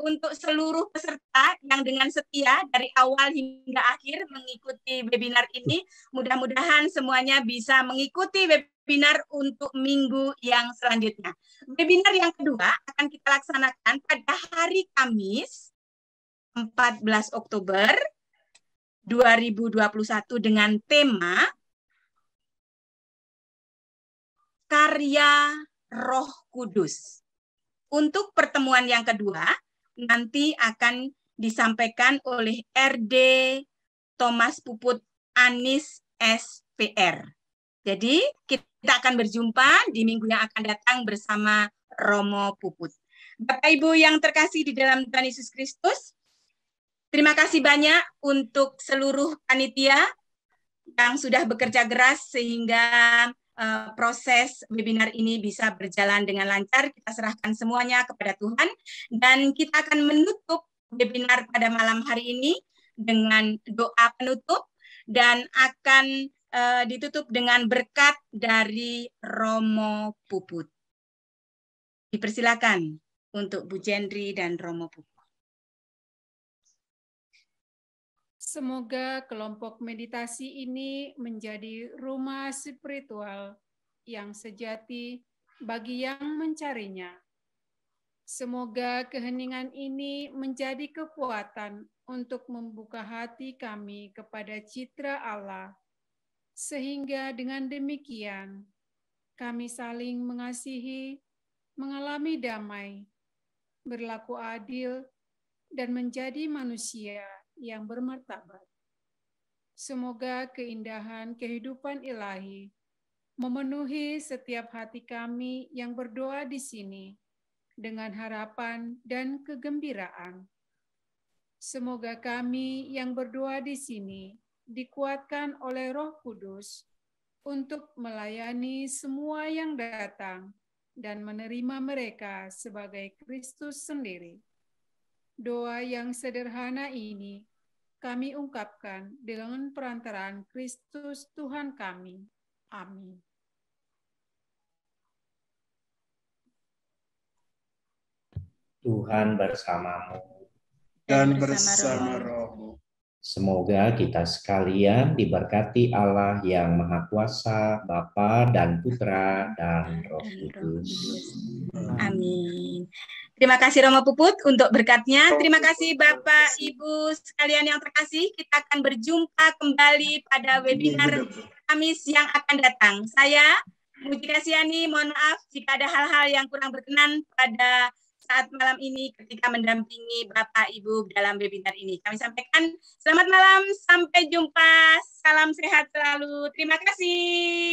untuk seluruh peserta yang dengan setia dari awal hingga akhir mengikuti webinar ini. Mudah-mudahan semuanya bisa mengikuti webinar untuk minggu yang selanjutnya. Webinar yang kedua akan kita laksanakan pada hari Kamis 14 Oktober 2021 dengan tema Karya Roh Kudus. Untuk pertemuan yang kedua, nanti akan disampaikan oleh RD Thomas Puput Anis SPR. Jadi, kita akan berjumpa di minggu yang akan datang bersama Romo Puput. Bapak Ibu yang terkasih di dalam Tuhan Yesus Kristus, terima kasih banyak untuk seluruh panitia yang sudah bekerja keras sehingga proses webinar ini bisa berjalan dengan lancar. Kita serahkan semuanya kepada Tuhan dan kita akan menutup webinar pada malam hari ini dengan doa penutup dan akan ditutup dengan berkat dari Romo Puput. Dipersilakan untuk Bu Jendri dan Romo Puput. Semoga kelompok meditasi ini menjadi rumah spiritual yang sejati bagi yang mencarinya. Semoga keheningan ini menjadi kekuatan untuk membuka hati kami kepada citra Allah, sehingga dengan demikian kami saling mengasihi, mengalami damai, berlaku adil, dan menjadi manusia yang bermartabat. Semoga keindahan kehidupan ilahi memenuhi setiap hati kami yang berdoa di sini dengan harapan dan kegembiraan. Semoga kami yang berdoa di sini dikuatkan oleh Roh Kudus untuk melayani semua yang datang dan menerima mereka sebagai Kristus sendiri. Doa yang sederhana ini kami ungkapkan dengan perantaraan Kristus Tuhan kami. Amin. Tuhan bersamamu. Dan bersama rohmu. Semoga kita sekalian diberkati Allah yang Maha Kuasa, Bapa dan Putra dan Roh Kudus. Amin. Terima kasih Romo Puput untuk berkatnya. Terima kasih Bapak, Ibu sekalian yang terkasih. Kita akan berjumpa kembali pada webinar Kamis yang akan datang. Saya, Muji Kasiani, mohon maaf jika ada hal-hal yang kurang berkenan pada saat malam ini ketika mendampingi Bapak Ibu dalam webinar ini. Kami sampaikan selamat malam, sampai jumpa, salam sehat selalu. Terima kasih.